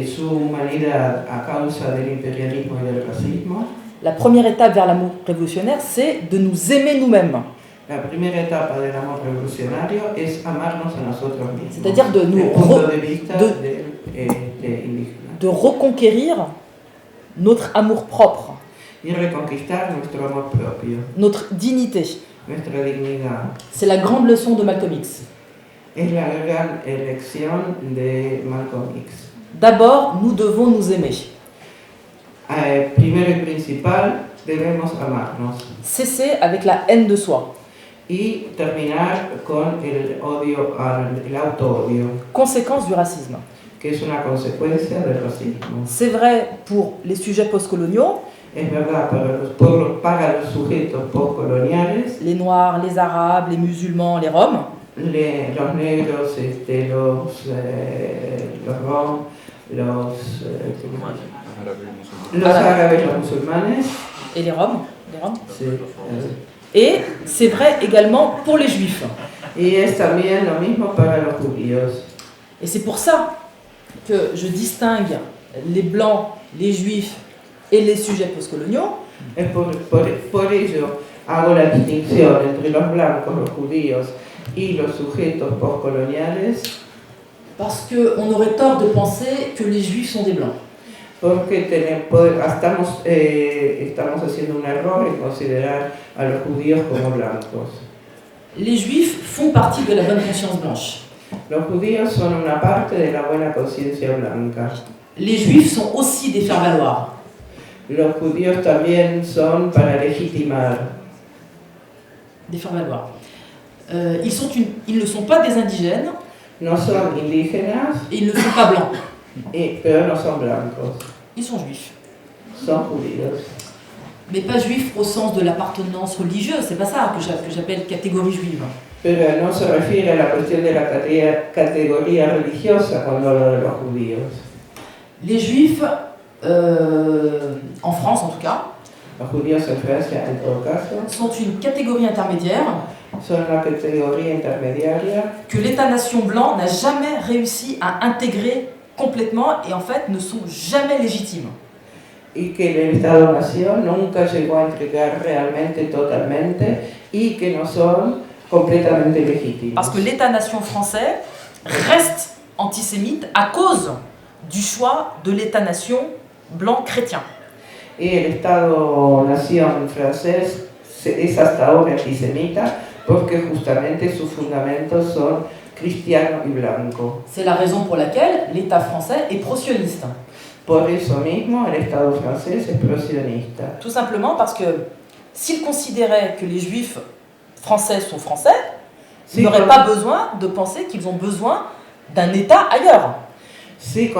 su humanidad a causa del imperialismo y del racismo. La première étape vers l'amour révolutionnaire, c'est de nous aimer nous-mêmes. La primera etapa del amor revolucionario es amarnos a nosotros mismos. C'est-à-dire de nous de reconquérir notre amour propre, y reconquistar nuestro amor propio, notre dignité. nuestra dignidad. C'est la grande leçon de Malcolm X. Es la gran elección de Malcolm X. D'abord, nous devons nous aimer. Primero y principal, debemos amarnos. Cesser avec la haine de soi. Y terminar con el odio, el auto-odio, Conséquence du racisme. que es una consecuencia del racismo. C'est vrai pour les sujets postcoloniaux, Es verdad para los sujetos postcoloniales, les Noirs, les Arabes, les musulmans, les Roms, los negros, los rom, los árabes, los musulmanes. et les Roms. Sí, Et c'est vrai également pour les Juifs. y es también lo mismo para los judíos. Et c'est pour ça que je distingue les Blancs, les Juifs et les sujets postcoloniaux. Es por ello hago la distinción entre los blancos, los judíos y los sujetos postcoloniales. Parce qu'on aurait tort de penser que les Juifs sont des Blancs. Porque estamos haciendo un error en considerar a los judíos como blancos. Les Juifs font partie de la bonne conscience blanche. Los judíos son una parte de la buena conciencia blanca. Les Juifs sont aussi des faire-valoir. Los judíos también son para legitimar. Des faire-valoir. Ils ne sont pas des indigènes No son indígenas et ils ne sont pas blancs. Pero no son blancos, Ils sont juifs. son judíos. Mais pas juifs au sens de l'appartenance religieuse, c'est pas ça que j'appelle catégorie juive. Pero no se refiere a la cuestión de la categoría religiosa cuando hablo de los judíos. Les juifs, en France en tout cas, Los judíos en Francia, en todo caso, sont une catégorie intermédiaire son la categoría intermediaria que l'État-nation blanc n'a jamais réussi à intégrer complètement et en fait ne sont jamais légitimes. y que el Estado-Nación nunca llegó a entregar realmente, totalmente, y que no son completamente legítimos. Parce que l'État-nation français reste antisémite à cause du choix de l'État-nation blanc chrétien. Y el Estado-Nación francés es hasta ahora antisemita porque justamente sus fundamentos son cristianos y blancos. C'est la raison pour laquelle l'État français est pro-sioniste. Por eso mismo el Estado francés es pro-sionista. Tout simplement parce que s'il considérait que les juifs français sont français, ils n'auraient pas besoin de penser qu'ils ont besoin d'un État ailleurs. Si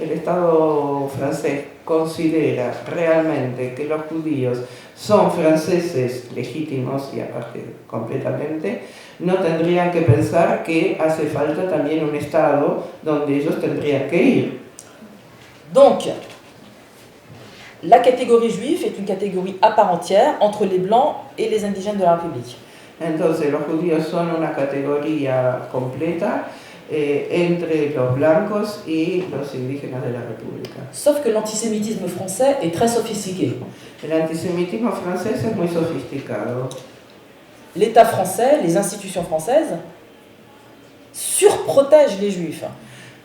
el Estado francés considera realmente que los judíos son franceses legítimos y aparte completamente, no tendrían que pensar que hace falta también un Estado donde ellos tendrían que ir. Donc, la catégorie juive est une catégorie à part entière entre les blancs et les indigènes de la République. Entonces los judíos son una categoría completa entre los blancos y los indígenas de la República. Sauf que l'antisémitisme français est très sophistiqué. El antisemitismo francés es muy sofisticado. L'État français, les institutions françaises, surprotègent les juifs.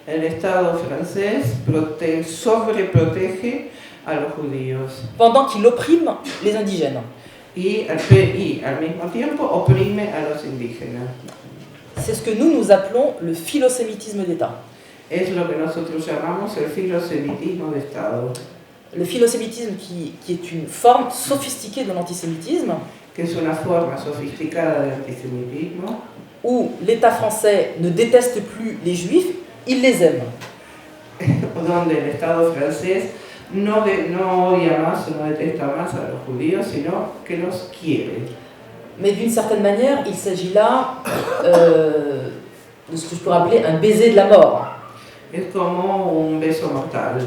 El Estado francés sobreprotege a los judíos Pendant qu'il opprime les indigènes. y al mismo tiempo oprime a los indígenas. C'est ce que nous appelons le philosémitisme d'État. Es lo que nosotros llamamos el filosemitismo de Estado, Le philosémitisme qui est une forme sophistiquée de l'antisémitisme, que es una forma sofisticada del antisemitismo, où l'État français ne déteste plus les juifs, il les aime. donde el Estado francés no odia más o no detesta más a los judíos, sino que los quiere. Mais d'une certaine manière, il s'agit là de ce que je pourrais appeler un baiser de la mort. Es como un beso mortal,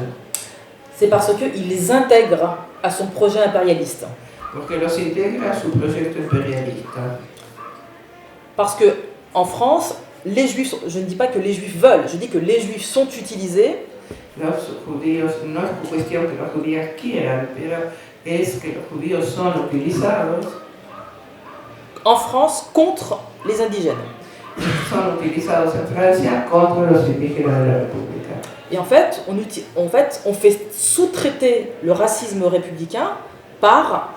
C'est parce qu'il les intègre à son projet impérialiste. porque los integra a su proyecto imperialista. Parce que en France, les juifs, je ne dis pas que les juifs veulent, je dis que les juifs sont utilisés Los judíos, no es cuestión que los judíos quieran, pero es que los judíos son utilizados, en France contre les indigènes. son utilizados en Francia contra los indígenas de la República. Et en fait, on fait sous-traiter le racisme républicain par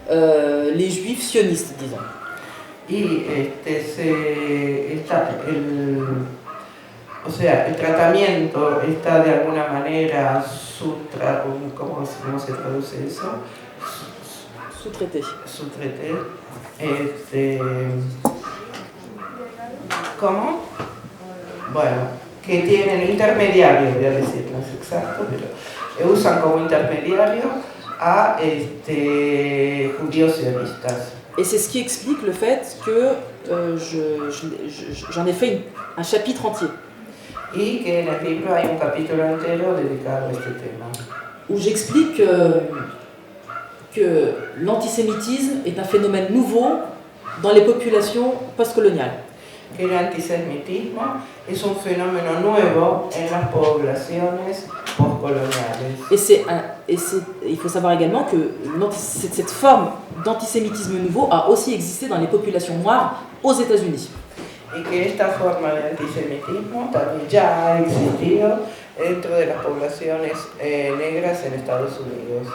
les juifs sionistes, disons. Y el tratamiento está de alguna manera ¿cómo se traduce eso? Sous-traité. Sous-traité. ¿Cómo? Bueno, que tienen intermediarios, voy a decir, no es exacto, pero usan como intermediarios a judíos sionistas. Et c'est ce qui explique le fait que j'en ai fait un chapitre entier. Y que en el libro hay un capítulo entero dedicado a este tema. Où j'explique que l'antisémitisme est un phénomène nouveau dans les populations postcoloniales. Que el antisemitismo es un fenómeno nuevo en las poblaciones postcoloniales. Il faut savoir également que cette forme d'antisémitisme nouveau a aussi existé dans les populations noires aux États-Unis. Y que esta forma de antisemitismo también ya ha existido dentro de las poblaciones negras en Estados Unidos.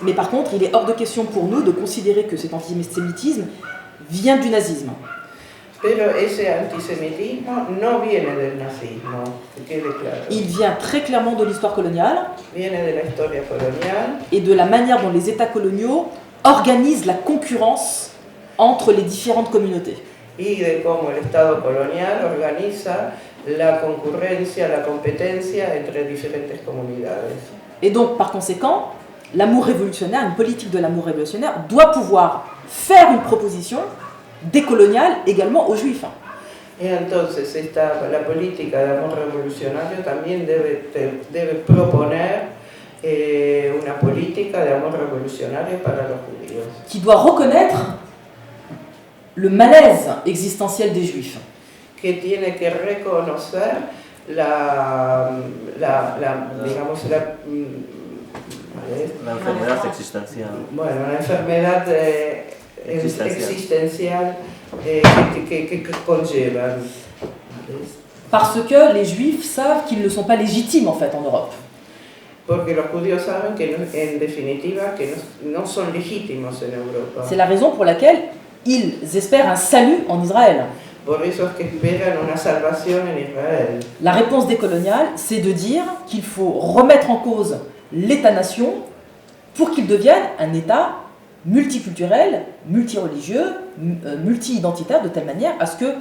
Mais par contre, il est hors de question pour nous de considérer que cet antisémitisme vient du nazisme. Pero ese antisemitismo no viene del nazismo, que quede claro. Il vient très clairement de l'histoire coloniale Viene de la historia colonial et de la manière dont les États coloniaux organisent la concurrence entre les différentes communautés. y de cómo el Estado colonial organiza la concurrencia, la competencia entre diferentes comunidades. Et donc, par conséquent, l'amour révolutionnaire, une politique de l'amour révolutionnaire, doit pouvoir faire une proposition décoloniale également aux Juifs. Y entonces la política de amor revolucionario también debe proponer una política de amor revolucionario para los judíos. Qui doit reconnaître le malaise existentiel des Juifs. Que tiene que reconocer digamos, la enfermedad existencial. Bueno, la enfermedad existencial que conllevan. Parce que les Juifs savent qu'ils ne sont pas légitimes en fait en Europe. Porque los judíos saben que en definitiva que no son legítimos en Europa. C'est la raison pour laquelle ils espèrent un salut en Israël. Por eso es que esperan una salvación en Israël. La réponse décoloniale, c'est de dire qu'il faut remettre en cause l'État-nation pour qu'il devienne un État multiculturel, multireligieux, multi-identitaire, de telle manière à ce que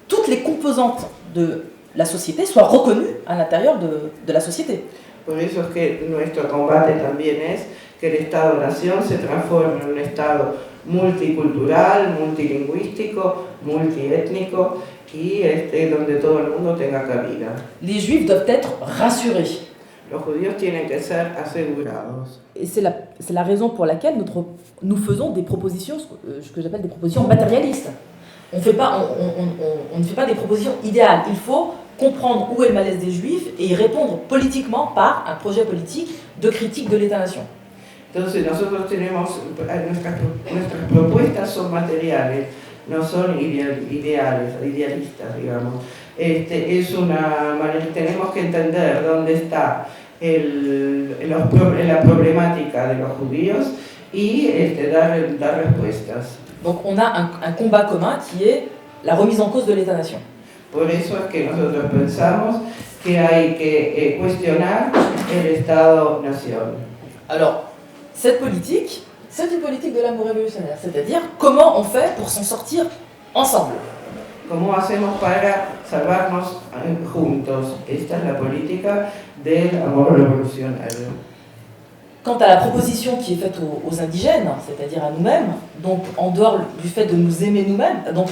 toutes les composantes de la société soient reconnues à l'intérieur de la société. Por eso es que nuestro combate también es que el Estado-nación se transforme en un Estado multicultural, multilingüístico, multiétnico y donde todo el mundo tenga cabida. Les Juifs doivent être rassurés. Los judíos tienen que ser asegurados. Et c'est la raison pour laquelle nous faisons des propositions, ce que j'appelle des propositions matérialistes. On ne fait pas des propositions idéales. Il faut comprendre où est le malaise des Juifs et y répondre politiquement par un projet politique de critique de l'État-nation. Entonces nosotros tenemos, nuestras propuestas son materiales, no son idealistas, digamos. Tenemos que entender dónde está la problemática de los judíos y dar respuestas. Donc on a un combat commun qui est la remise en cause de l'État-nation. Por eso es que nosotros pensamos que hay que cuestionar el Estado-nación. Alors, cette politique, c'est une politique de l'amour révolutionnaire, c'est-à-dire comment on fait pour s'en sortir ensemble. ¿Cómo hacemos para salvarnos juntos? Esta es la política del amor revolucionario. Quant à la proposition qui est faite aux indigènes, c'est-à-dire à nous-mêmes, donc en dehors du fait de nous aimer nous-mêmes, donc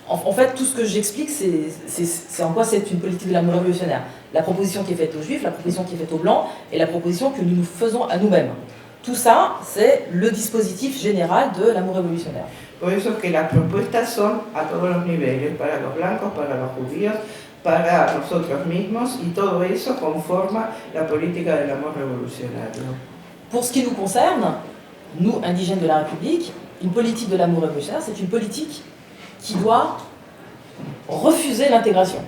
en fait tout ce que j'explique c'est en quoi c'est une politique de l'amour révolutionnaire. La proposition qui est faite aux Juifs, la proposition qui est faite aux Blancs et la proposition que nous nous faisons à nous-mêmes. Tout ça, c'est le dispositif général de l'amour révolutionnaire. Por eso es que las propuestas son a todos los niveles, para los blancos, para los judíos, para nosotros mismos, y todo eso conforma la política del amor revolucionario. Pour ce qui nous concerne, nous, indigènes de la République, une politique de l'amour révolutionnaire, c'est une politique qui doit refuser l'intégration.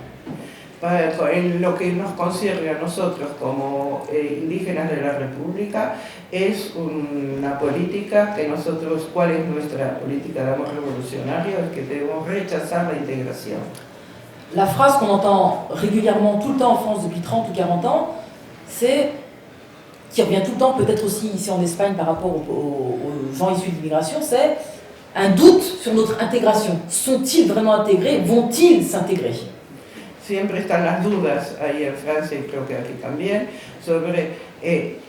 En lo que nos concierne a nosotros como indígenas de la República, es una política que nosotros, ¿cuál es nuestra política de amor revolucionario? Es que debemos rechazar la integración. La phrase qu'on entend régulièrement tout le temps en France depuis 30 ou 40 ans, c'est, qui revient tout le temps, peut-être aussi ici en Espagne par rapport aux gens issus de l'immigration, c'est un doute sur notre intégration. Sont-ils vraiment intégrés? Vont-ils s'intégrer? Siempre están las dudas ahí en Francia y creo que aquí también sobre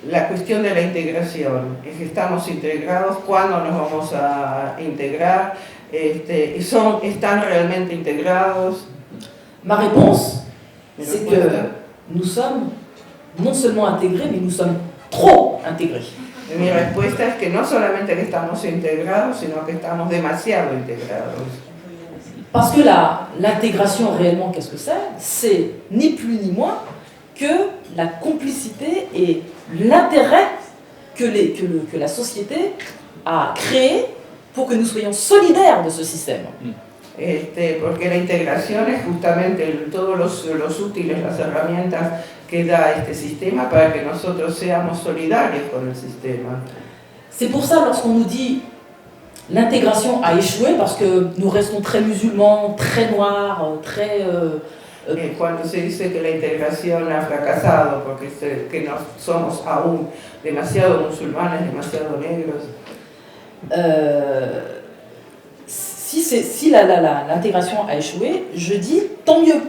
la cuestión de la integración. Es que estamos integrados, ¿cuándo nos vamos a integrar? ¿Están realmente integrados? Ma réponse, c'est que nous sommes non seulement intégrés, mais nous sommes trop intégrés. Mi respuesta es que no solamente que estamos integrados, sino que estamos demasiado integrados. Parce que l'intégration réellement, qu'est-ce que c'est? C'est ni plus ni moins que la complicité et l'intérêt que la société a créé pour que nous soyons solidaires de ce système. Porque la integración es justamente todos los útiles, las herramientas que da este sistema para que nosotros seamos solidarios con el sistema. C'est pour ça, lorsqu'on nous dit l'intégration a échoué, parce que nous restons très musulmans, très noirs, très... Cuando se dice que la integración ha fracasado, porque que no somos aún demasiado musulmanes, demasiado negros. Si si l'intégration a échoué, je dis tant mieux.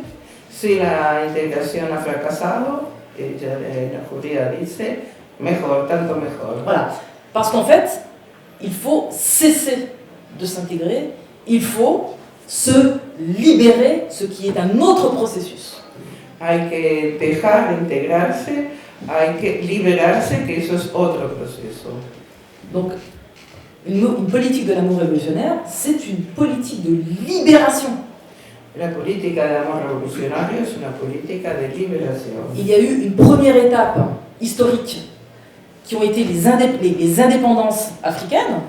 Si la integración ha fracasado, la judía dice, mejor, tanto mejor. Voilà. Parce qu'en fait, il faut cesser de s'intégrer, il faut se libérer, ce qui est un autre processus. Hay que dejar de integrarse, hay que liberarse, que eso es otro proceso. Donc, une politique de l'amour révolutionnaire, c'est une politique de libération. La política de amor revolucionario es una política de liberación. Il y a eu une première étape historique qui ont été les indépendances africaines.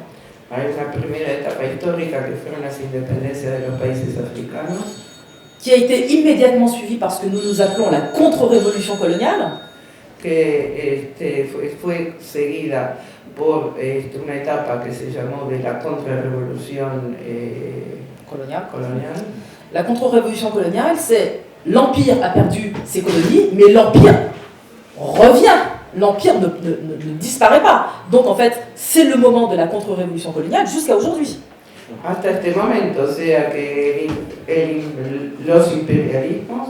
Hay una primera etapa histórica que fueron las independencias de los países africanos, Qui a été immédiatement suivie par ce que nous appelons la contre-révolution coloniale. que fue seguida por una etapa que se llamó de la contrarrevolución colonial. La contre-révolution coloniale, c'est l'Empire a perdu ses colonies, mais l'Empire revient. L'Empire ne disparaît pas. Donc en fait, c'est le moment de la contre-révolution coloniale jusqu'à aujourd'hui. Hasta este momento, o sea que los imperialismos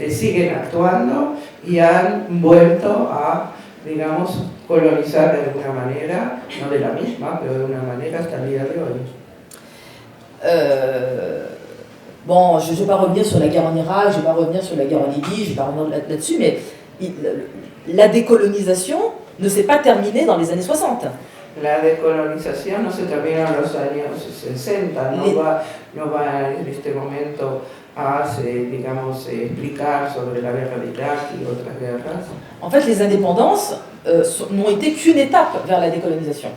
siguen actuando y han vuelto a, digamos, colonizar de alguna manera, no de la misma, pero de una manera hasta el día de hoy. Bon, je ne vais pas revenir sur la guerre en Irak, je ne vais pas revenir sur la guerre en Libye, je ne vais pas revenir là-dessus, mais la décolonisation ne s'est pas terminée dans les années 60. La decolonización no se termina en los años 60, no va en este momento a, digamos, explicar sobre la guerra de Irak y otras guerras. En fait, les indépendances n'ont été qu'une étape vers la décolonisation.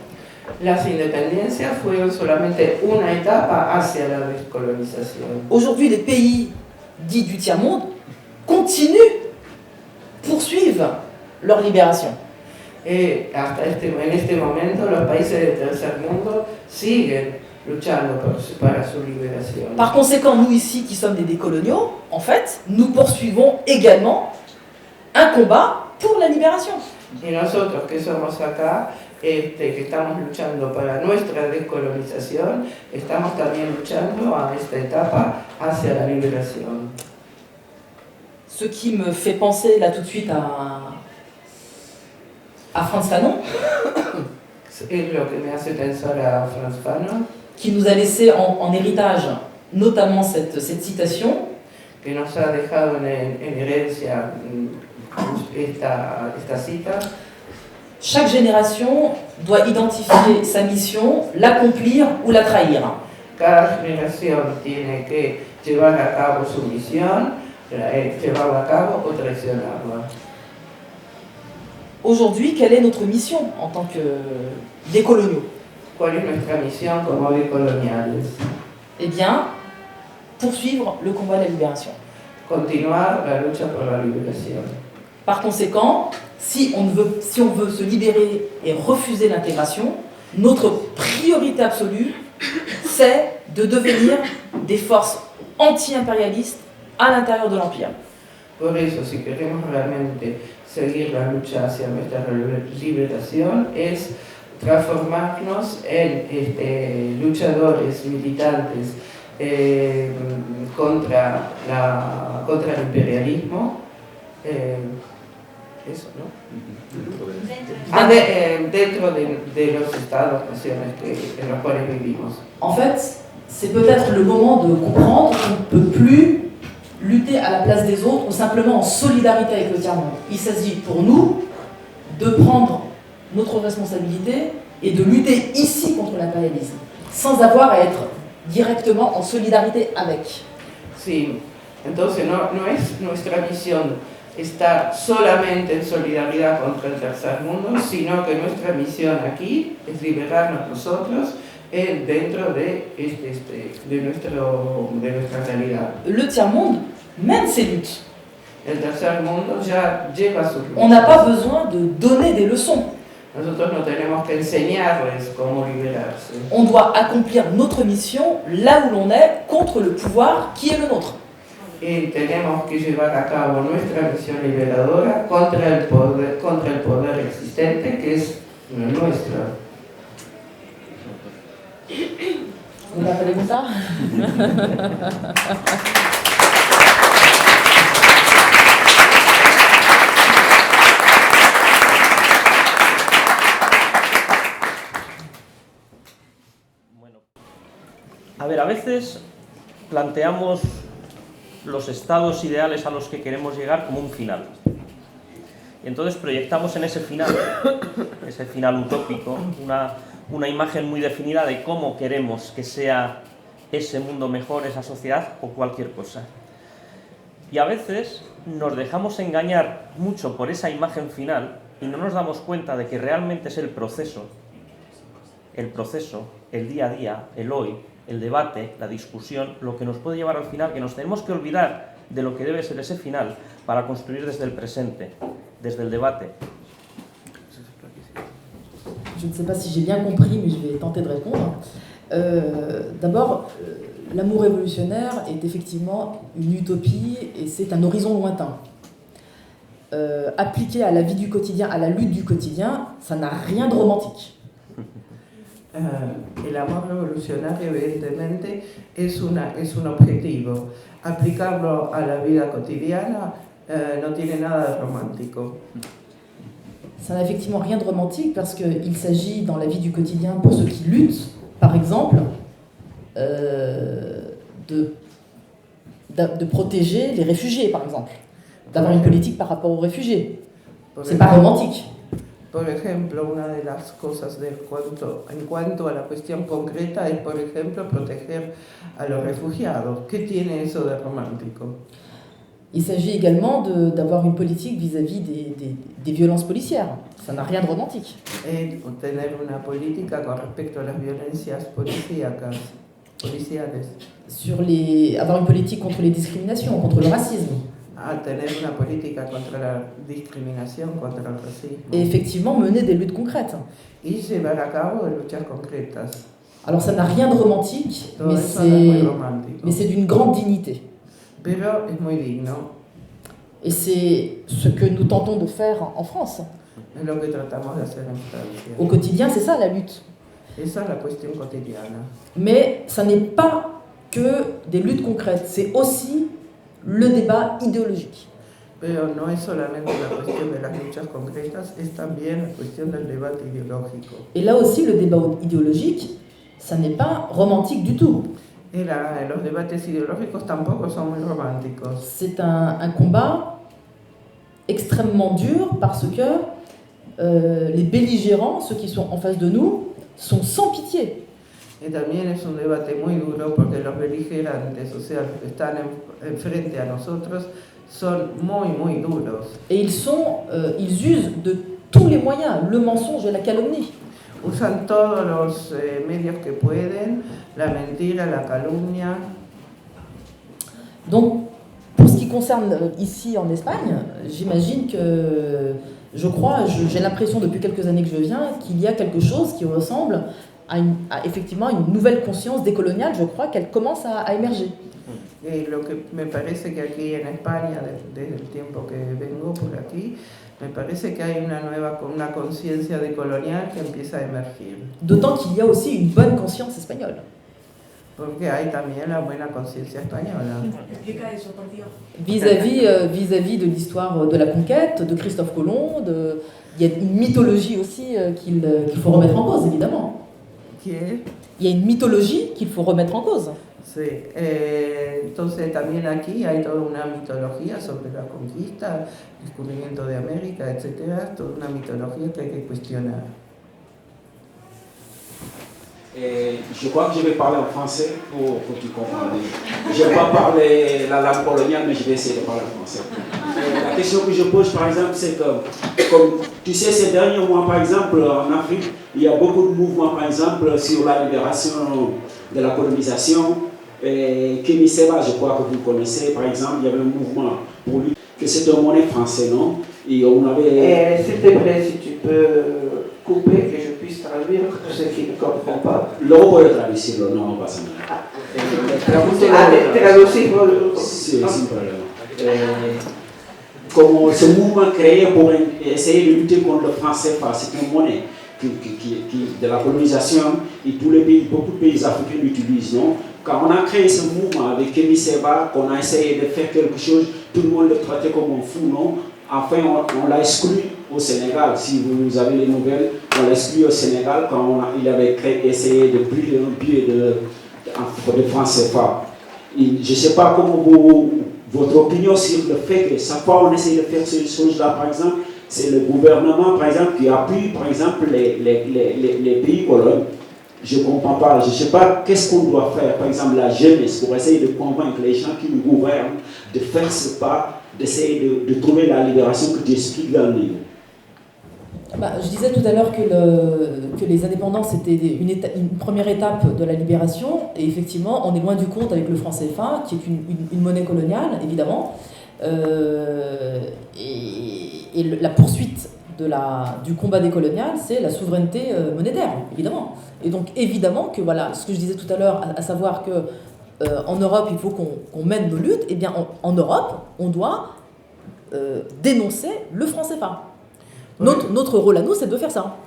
Las independencias fueron solamente una etapa hacia la descolonización. Aujourd'hui, les pays dits du tiers-monde continuent, poursuivent leur libération. En este momento los países del tercer mundo siguen luchando para su liberación. Par conséquent, nous ici qui sommes des décoloniaux, en fait, nous poursuivons également un combat pour la libération. Y nosotros que somos acá, que estamos luchando para nuestra descolonización, estamos también luchando a esta etapa hacia la liberación. Ce qui me fait penser là tout de suite à Frantz Fanon, Es lo que me hace pensar a Frantz Fanon, qui nous a laissé en héritage notamment cette citation. que nos ha dejado en herencia esta cita. Chaque génération doit identifier sa mission, l'accomplir ou la trahir. Cada generación tiene que llevar a cabo su misión, llevarla a cabo o traicionarla. Aujourd'hui, quelle est notre mission en tant que décoloniaux? ¿Cuál es nuestra misión como decoloniales? Eh bien, poursuivre le combat de la libération. Continuar la lucha por la liberación. Par conséquent, si on veut se libérer et refuser l'intégration, notre priorité absolue, c'est de devenir des forces anti-impérialistes à l'intérieur de l'Empire. Por eso, si queremos realmente seguir la lucha hacia nuestra liberación, es transformarnos en luchadores militantes contra el imperialismo. Eso, ¿no? Dentro de los estados-naciones en los cuales vivimos. En fait, c'est peut-être le moment de comprendre qu'on ne peut plus lutter à la place des autres ou simplement en solidarité avec le tiers-monde. Il s'agit pour nous de prendre notre responsabilité et de lutter ici contre l'impérialisme, sans avoir à être directement en solidarité avec. Sí, entonces no es nuestra misión estar solamente en solidaridad contra el tercer mundo, sino que nuestra misión aquí es liberarnos nosotros dentro de nuestra realidad. Le tiers-monde mène ses luttes. El tercer mundo ya lleva sus luchas. On n'a pas besoin de donner des leçons. Nosotros no tenemos que enseñarles cómo liberarse. On doit accomplir notre mission là où l'on est contre le pouvoir qui est le nôtre. Y tenemos que llevar a cabo nuestra misión liberadora contra el poder existente que es nuestro. Vous l'appelez comme ça? A ver, a veces planteamos los estados ideales a los que queremos llegar como un final. Y entonces proyectamos en ese final utópico, una imagen muy definida de cómo queremos que sea ese mundo mejor, esa sociedad o cualquier cosa. Y a veces nos dejamos engañar mucho por esa imagen final y no nos damos cuenta de que realmente es el proceso, el día a día, el hoy, el debate, la discusión, lo que nos puede llevar al final, que nos tenemos que olvidar de lo que debe ser ese final para construir desde el presente, desde el debate. Je ne sais pas si j'ai bien compris, mais je vais tenter de répondre. D'abord, l'amour révolutionnaire est effectivement une utopie et c'est un horizon lointain. Appliqué à la vie du quotidien, à la lutte du quotidien, ça n'a rien de romantique. El amor revolucionario evidentemente es un objetivo. Aplicarlo a la vida cotidiana no tiene nada de romántico. Ça n'a effectivement rien de romantique parce qu'il s'agit dans la vie du quotidien, pour ceux qui luttent, par exemple, de protéger les réfugiés, par exemple. D'avoir une politique par rapport aux réfugiés. C'est pas romantique. Por ejemplo, una de las cosas en cuanto a la cuestión concreta es, por ejemplo, proteger a los refugiados. ¿Qué tiene eso de romántico? Il s'agit également d'avoir une politique vis-à-vis des violences policières. Ça n'a rien de romantique. Et tener una política con respecto a las violencias policiales. Avoir une politique contre les discriminations, contre le racisme. A tener una política contra la discriminación, contra el racismo. Et effectivement, mener des luttes concrètes. Y llevar a cabo luchas concretas. Alors ça n'a rien de romantique, mais c'est d'une grande dignité. Pero es muy digno. Et c'est ce que nous tentons de faire en France. Es lo que tratamos de hacer en Francia. Au quotidien, c'est ça la lutte. Esa es la cuestión cotidiana. Mais ça n'est pas que des luttes concrètes, c'est aussi le débat idéologique. Pero no es solamente la cuestión de las luchas concretas, es también la cuestión del debate ideológico. Et là aussi, le débat idéologique, ça n'est pas romantique du tout. Y los debates ideológicos tampoco son muy románticos. C'est un combat extrêmement dur parce que les belligérants, ceux qui sont en face de nous, sont sans pitié. Y también es un debate muy duro porque los beligerantes, o sea, los que están enfrente a nosotros, son muy duros. Et ils usent de tous les moyens, le mensonge et la calomnie. Usan todos los medios que pueden, la mentira, la calumnia. Donc, pour ce qui concerne ici en Espagne, j'imagine que, j'ai l'impression depuis quelques années que je viens, qu'il y a quelque chose qui ressemble à effectivement une nouvelle conscience décoloniale. Je crois qu'elle commence à émerger. Y lo que me parece que aquí en España, desde el tiempo que vengo por aquí, me parece que hay una conciencia decolonial que empieza a emergir. D'autant qu'il y a aussi une bonne conscience espagnole. Porque hay también la buena conciencia española. Vis-à-vis de l'histoire de la conquête, de Christophe Colomb, il y a une mythologie aussi qu'il faut remettre en cause, évidemment. ¿Qué? Il y a une mythologie qu'il faut remettre en cause. Sí, entonces también aquí hay toda una mitología sobre la conquista, el descubrimiento de América, etc. Toda una mitología que hay que cuestionar. Je crois que je vais parler en français pour que tu comprennes. Je ne vais pas parler la langue coloniale, mais je vais essayer de parler en français. La question que je pose, par exemple, c'est que, comme tu sais, ces derniers mois, par exemple, en Afrique, il y a beaucoup de mouvements, par exemple, sur la libération de la colonisation. Kémy Séba, je crois que vous connaissez, par exemple, il y avait un mouvement pour lui, que c'était un monnaie français, non? Et on avait... S'il te plaît, si tu peux couper, que je puisse traduire pour ceux qui ne comprennent pas. Luego puedo traducirlo, no pasa nada. Traducirlo. Sí, sin problema. Como ce mouvement créé pour essayer de lutter contre le franc CFA, c'est une monnaie de la colonisation, et tous les pays, beaucoup de pays africains l'utilisent, non? Quand on a créé ce mouvement avec Kémy Séba, qu'on a essayé de faire quelque chose, tout le monde le traitait comme un fou, non? Enfin, on l'a exclu au Sénégal. Si vous avez les nouvelles, on l'a exclu au Sénégal quand il avait essayé de brûler un billet de francs CFA. Je ne sais pas comment votre opinion sur le fait que chaque fois on essaie de faire ces choses-là, par exemple, c'est le gouvernement, par exemple, qui appuie, par exemple, les pays colons. Je ne comprends pas. Je ne sais pas qu'est-ce qu'on doit faire, par exemple, la jeunesse, pour essayer de convaincre les gens qui nous gouvernent de faire ce pas, d'essayer de trouver la libération que tu expliques dans le livre. Je disais tout à l'heure que les indépendances étaient une première étape de la libération, et effectivement, on est loin du compte avec le franc CFA, qui est une monnaie coloniale, évidemment, et la poursuite du combat décolonial, c'est la souveraineté monétaire, évidemment. Et donc, évidemment que, voilà, ce que je disais tout à l'heure, à savoir que en Europe, il faut qu'on mène nos luttes, et bien en Europe, on doit dénoncer le franc CFA. Notre rôle à nous, c'est de faire ça.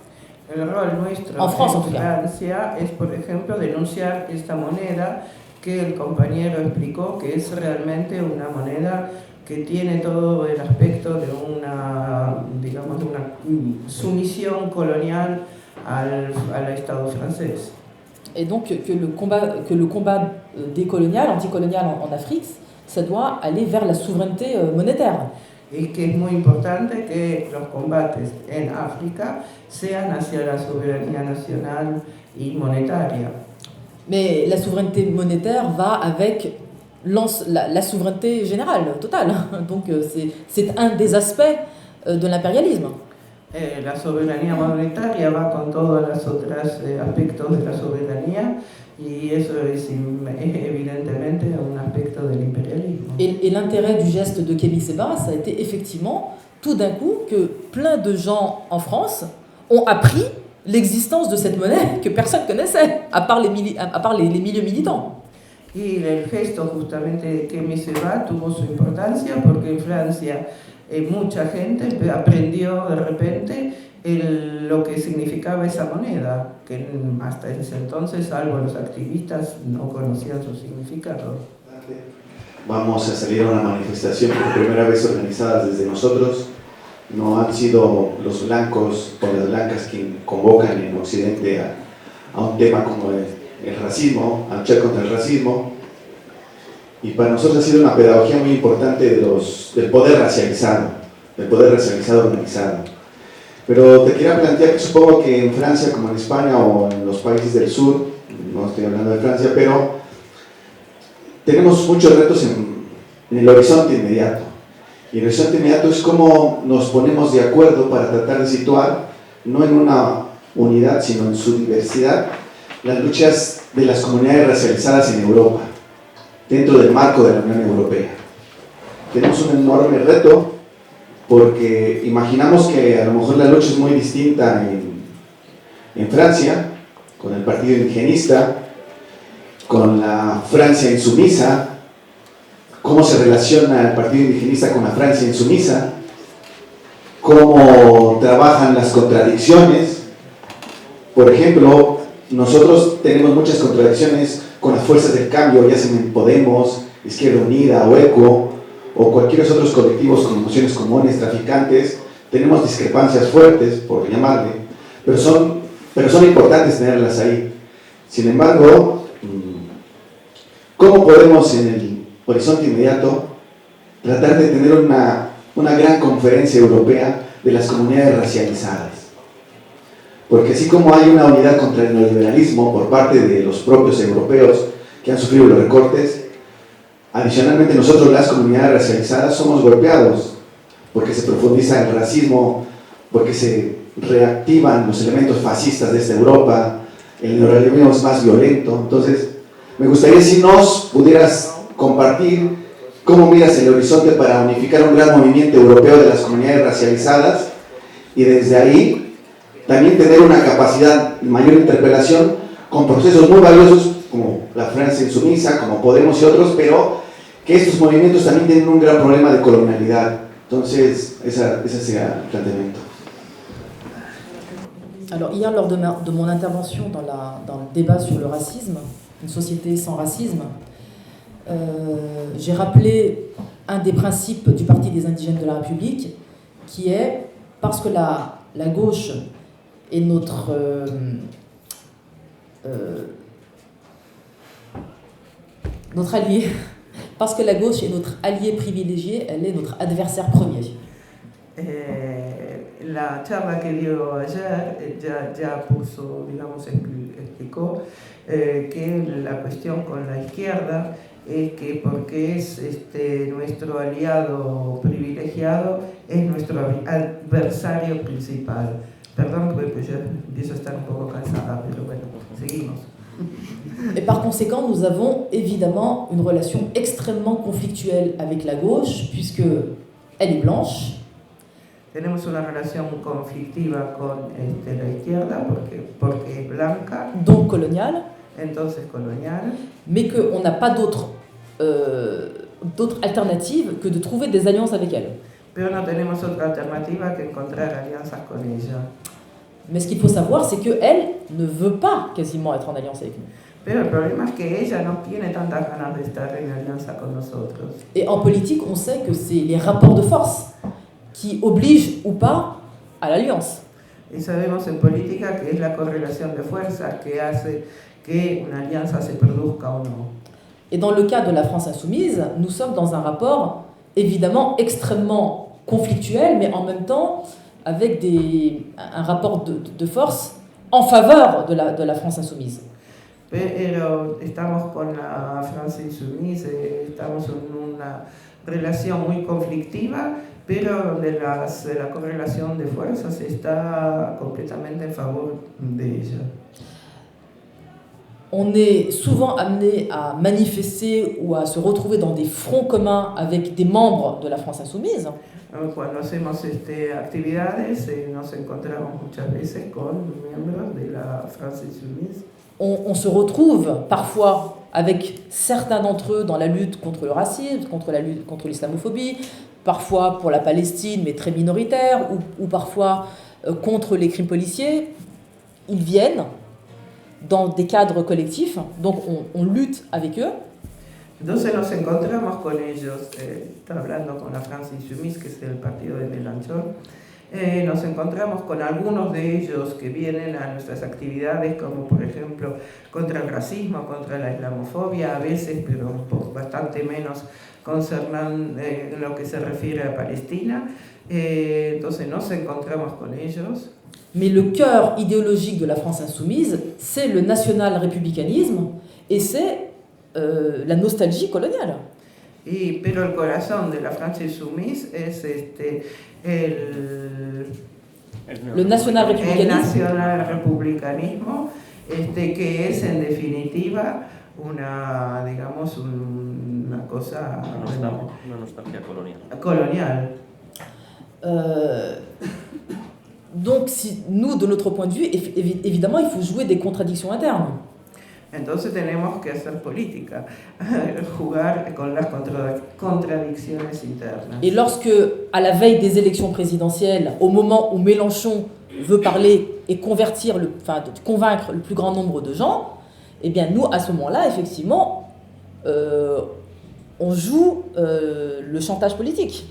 El rol nuestro en France, en en Francia es, por ejemplo, denunciar esta moneda que el compañero explicó que es realmente una moneda que tiene todo el aspecto de una, digamos, de una sumisión colonial al Estado francés. Et donc que le combat décolonial, anticolonial en Afrique, ça doit aller vers la souveraineté monétaire. Y que es muy importante que los combates en África sean hacia la soberanía nacional y monetaria. Mais la souveraineté monétaire va avec la souveraineté générale, totale. Donc c'est un des aspects de l'impérialisme. La soberanía monetaria va con todos los otros aspectos de la soberanía, y eso es evidentemente un aspecto del imperialismo. Et l'intérêt du geste de Kémy Séba, ça a été effectivement tout d'un coup que plein de gens en France ont appris l'existence de cette monnaie que personne connaissait, à part les milieux militants. Y el gesto justamente de Kémy Séba tuvo su importancia porque en Francia mucha gente aprendió de repente lo que significaba esa moneda, que hasta ese entonces, salvo los activistas, no conocían su significado. Vamos a salir a una manifestación por primera vez organizada desde nosotros. No han sido los blancos o las blancas quienes convocan en Occidente a un tema como el racismo, a luchar contra el racismo. Y para nosotros ha sido una pedagogía muy importante del poder racializado organizado. Pero te quería plantear que supongo que en Francia, como en España o en los países del sur, no estoy hablando de Francia, pero tenemos muchos retos en el horizonte inmediato. Y el horizonte inmediato es cómo nos ponemos de acuerdo para tratar de situar, no en una unidad, sino en su diversidad, las luchas de las comunidades racializadas en Europa, dentro del marco de la Unión Europea. Tenemos un enorme reto porque imaginamos que a lo mejor la lucha es muy distinta en Francia, con el partido indigenista, con la Francia insumisa, cómo se relaciona el partido indigenista con la Francia insumisa, cómo trabajan las contradicciones. Por ejemplo, nosotros tenemos muchas contradicciones con las fuerzas del cambio, ya sea en Podemos, Izquierda Unida o ECO, o cualquier otros colectivos con emociones comunes, traficantes. Tenemos discrepancias fuertes, por llamarle, pero son importantes tenerlas ahí. Sin embargo, ¿cómo podemos en el horizonte inmediato tratar de tener una gran conferencia europea de las comunidades racializadas? Porque así como hay una unidad contra el neoliberalismo por parte de los propios europeos que han sufrido los recortes, adicionalmente nosotros, las comunidades racializadas, somos golpeados porque se profundiza el racismo, porque se reactivan los elementos fascistas de esta Europa, el neoliberalismo es más violento. Entonces, me gustaría si nos pudieras compartir cómo miras el horizonte para unificar un gran movimiento europeo de las comunidades racializadas y desde ahí también tener una capacidad de mayor interpelación con procesos muy valiosos como la Francia insumisa, como Podemos y otros, pero que estos movimientos también tienen un gran problema de colonialidad. Entonces, ese sería el planteamiento. Alors, hier, lors de mon intervention dans le débat sur le racisme, une société sans racisme, j'ai rappelé un des principes du Parti des indigènes de la République, qui est, parce que la gauche est notre allié, parce que la gauche est notre allié privilégié, elle est notre adversaire premier. La charla que dio ayer ya puso, digamos, explicó que la cuestión con la izquierda es que porque es nuestro aliado privilegiado, es nuestro adversario principal. Perdón, porque pues yo empiezo a estar un poco cansada, pero bueno, seguimos. Et par conséquent, nous avons évidemment une relation extrêmement conflictuelle avec la gauche, puisque elle est blanche. Tenemos una relación conflictiva con la izquierda porque es blanca, Donc coloniale, entonces colonial, mais qu'on n'a pas d'autre alternative que de trouver des alliances avec elle. pero no tenemos otra alternativa que encontrar alianzas con ella. Mais ce qu'il faut savoir, c'est qu'elle ne veut pas quasiment être en alliance avec nous. Pero el problema es que ella no tiene tantas ganas de estar en alianza con nosotros. Et en politique, on sait que c'est les rapports de force qui obligent ou pas à l'alliance. Y sabemos en política que es la correlación de fuerzas que hace que una alianza se produzca o no. Et dans le cas de la France insoumise, nous sommes dans un rapport évidemment extrêmement conflictuel, mais en même temps avec un rapport de force en faveur de la France insoumise. Pero estamos con la France insoumise, estamos en una relación muy conflictiva, pero donde la correlación de fuerzas está completamente en favor de ella. On est souvent amené à manifester ou à se retrouver dans des fronts communs avec des membres de la France insoumise. Cuando hacemos actividades, nos encontramos muchas veces con miembros de la France insoumise. On se retrouve parfois avec certains d'entre eux dans la lutte contre le racisme, contre l'islamophobie, parfois pour la Palestine, mais très minoritaire, ou parfois contre les crimes policiers. Ils viennent dans des cadres collectifs, donc on lutte avec eux. Entonces nos encontramos con ellos, está hablando con la France insoumise, que es el partido de Mélenchon. Nos encontramos con algunos de ellos que vienen a nuestras actividades, como por ejemplo contra el racismo, contra la islamofobia, a veces, pero bastante menos concernan lo que se refiere a Palestina. Entonces nos encontramos con ellos. Mais le cœur idéologique de la France insoumise, c'est le national-républicanisme et c'est la nostalgie coloniale. Pero el corazón de la France insoumise es le national-républicanisme. El nacional-republicanismo, que es en definitiva una cosa una nostalgia colonial. Donc, nous, de notre point de vue, évidemment, il faut jouer des contradictions internes. Entonces tenemos que hacer política, jugar con las contradicciones internas. Et lorsque, à la veille des élections présidentielles, au moment où Mélenchon veut parler et convaincre le plus grand nombre de gens, eh bien nous, à ce moment-là, effectivement, on joue le chantage politique.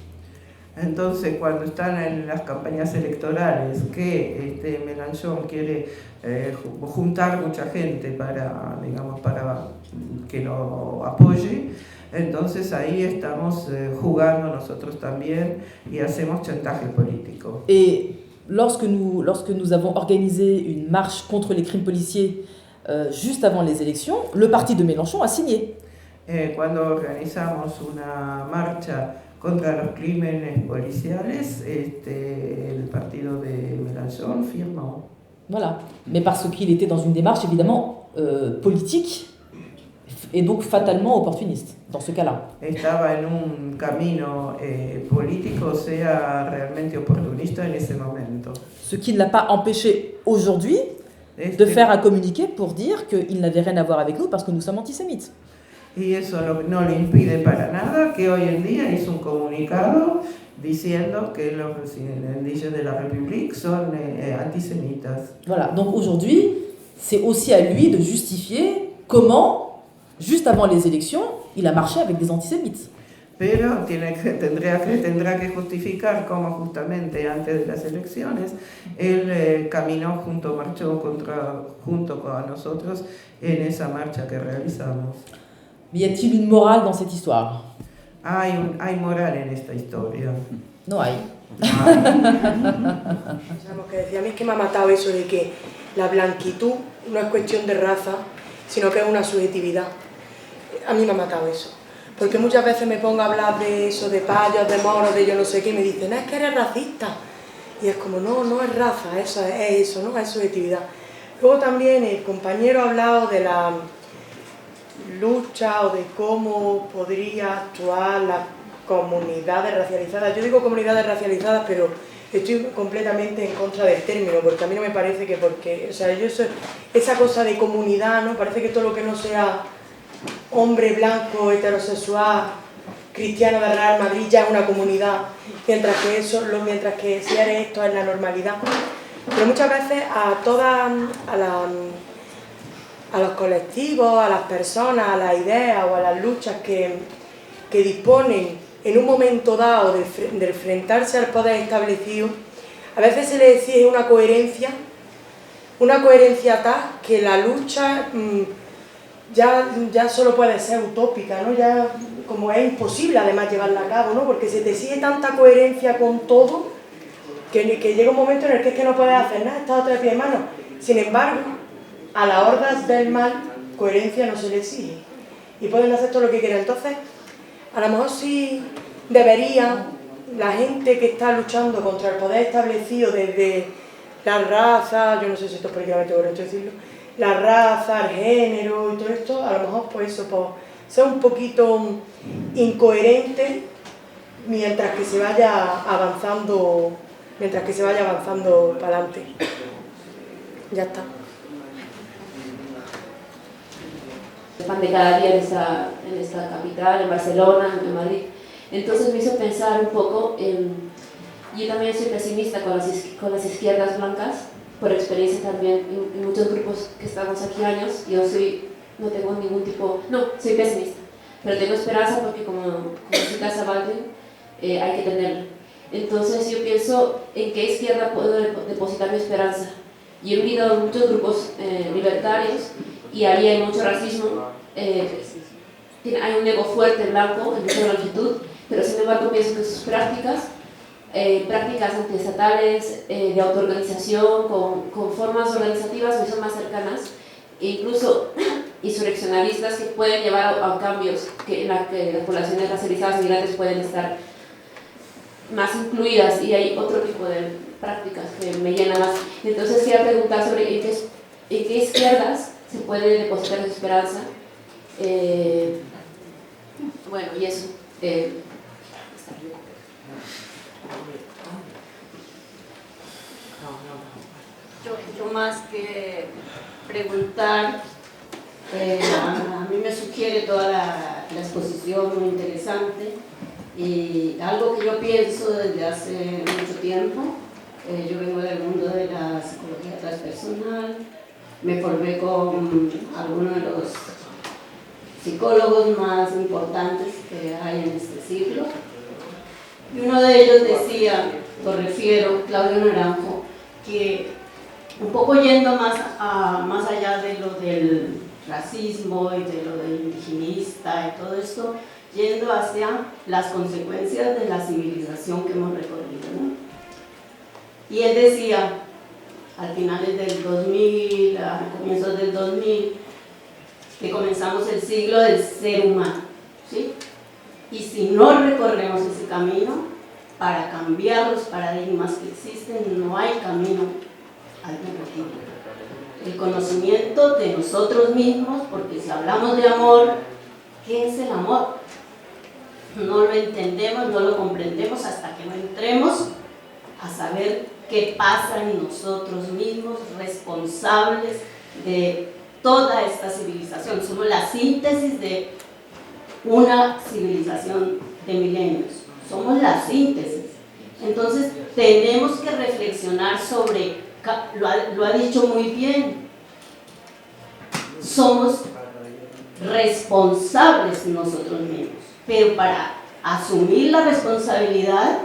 Entonces, cuando están en las campañas electorales que Mélenchon quiere juntar mucha gente para que lo apoye, entonces ahí estamos jugando nosotros también y hacemos chantaje político. Et lorsque nous avons organisé une marche contre les crimes policiers juste avant les élections, le parti de Mélenchon a signé. Cuando organizamos una marcha contra los crímenes policiales, el partido de Mélenchon firmó. Voilà, mais parce qu'il était dans une démarche évidemment politique et donc fatalement opportuniste dans ce cas-là. Estaba en un camino político, sea realmente oportunista en ese momento. Ce qui ne l'a pas empêché aujourd'hui de faire un communiqué pour dire qu'il n'avait rien à voir avec nous parce que nous sommes antisémites. y eso no le impide para nada que hoy en día hizo un comunicado diciendo que los indígenas de la République son antisemitas. Voilà, donc aujourd'hui, c'est aussi à lui de justifier comment, juste avant les élections, il a marché avec des antisémites. Pero tendrá que justificar cómo justamente antes de las elecciones él marchó junto con nosotros en esa marcha que realizamos. Mais y a-t-il une morale dans cette histoire? Hay moral en esta historia. No hay. Porque decía, a mí es que me ha matado eso de que la blanquitud no es cuestión de raza, sino que es una subjetividad. A mí me ha matado eso. Porque muchas veces me pongo a hablar de eso, de payos, de moros, de yo no sé qué, y me dicen, es que eres racista. Y es como, no es raza, eso es eso, no es subjetividad. Luego también el compañero ha hablado de la lucha o de cómo podría actuar las comunidades racializadas. Yo digo comunidades racializadas, pero estoy completamente en contra del término, porque a mí no me parece que o sea, esa cosa de comunidad, ¿no? Parece que todo lo que no sea hombre blanco, heterosexual, cristiano de Real Madrid ya es una comunidad, mientras que si eres esto es la normalidad. Pero muchas veces a los colectivos, a las personas, a las ideas o a las luchas que disponen en un momento dado de enfrentarse al poder establecido, a veces se les exige una coherencia tal que la lucha ya solo puede ser utópica, ¿no? Ya como es imposible además llevarla a cabo, ¿no? Porque se te exige tanta coherencia con todo que llega un momento en el que es que no puedes hacer nada, estás otra vez de mano. Sin embargo, a las hordas del mal, coherencia no se le exige y pueden hacer todo lo que quieran. Entonces, a lo mejor sí debería la gente que está luchando contra el poder establecido desde la raza, yo no sé si esto es políticamente correcto decirlo, la raza, el género y todo esto, a lo mejor pues eso, pues, ser un poquito incoherente mientras que se vaya avanzando para adelante. Ya está. El pan de cada día en esta capital, en Barcelona, en Madrid. Entonces me hizo pensar un poco, yo también soy pesimista con las izquierdas blancas, por experiencia también en muchos grupos que estamos aquí años. Yo no tengo ningún tipo, soy pesimista, pero tengo esperanza porque como cita Sabaldi, hay que tenerla. Entonces yo pienso en qué izquierda puedo depositar mi esperanza. Y he unido muchos grupos libertarios y ahí hay mucho racismo, hay un ego fuerte blanco en mucha longitud, pero sin embargo pienso que sus prácticas antiestatales, de autoorganización, con formas organizativas me son más cercanas, e incluso insurreccionalistas que pueden llevar a cambios en la que las poblaciones racializadas y migrantes pueden estar más incluidas, y hay otro tipo de prácticas que me llenan más. Entonces quería preguntar sobre en qué izquierdas se puede depositar su esperanza. Bueno, y eso. Yo más que preguntar, a mí me sugiere toda la exposición muy interesante, y algo que yo pienso desde hace mucho tiempo. Yo vengo del mundo de la psicología transpersonal, me formé con algunos de los psicólogos más importantes que hay en este siglo, y uno de ellos decía, lo refiero, Claudio Naranjo, que un poco yendo más allá de lo del racismo y de lo del indigenista y todo esto, yendo hacia las consecuencias de la civilización que hemos recorrido, ¿no? Y él decía, al finales del 2000, a comienzos del 2000, que comenzamos el siglo del ser humano, ¿sí? Y si no recorremos ese camino, para cambiar los paradigmas que existen, no hay camino alternativo. El conocimiento de nosotros mismos, porque si hablamos de amor, ¿qué es el amor? No lo entendemos, no lo comprendemos hasta que no entremos a saber qué pasa en nosotros mismos, responsables de toda esta civilización. Somos la síntesis de una civilización de milenios, somos la síntesis. Entonces tenemos que reflexionar sobre, lo ha dicho muy bien, somos responsables nosotros mismos, pero para asumir la responsabilidad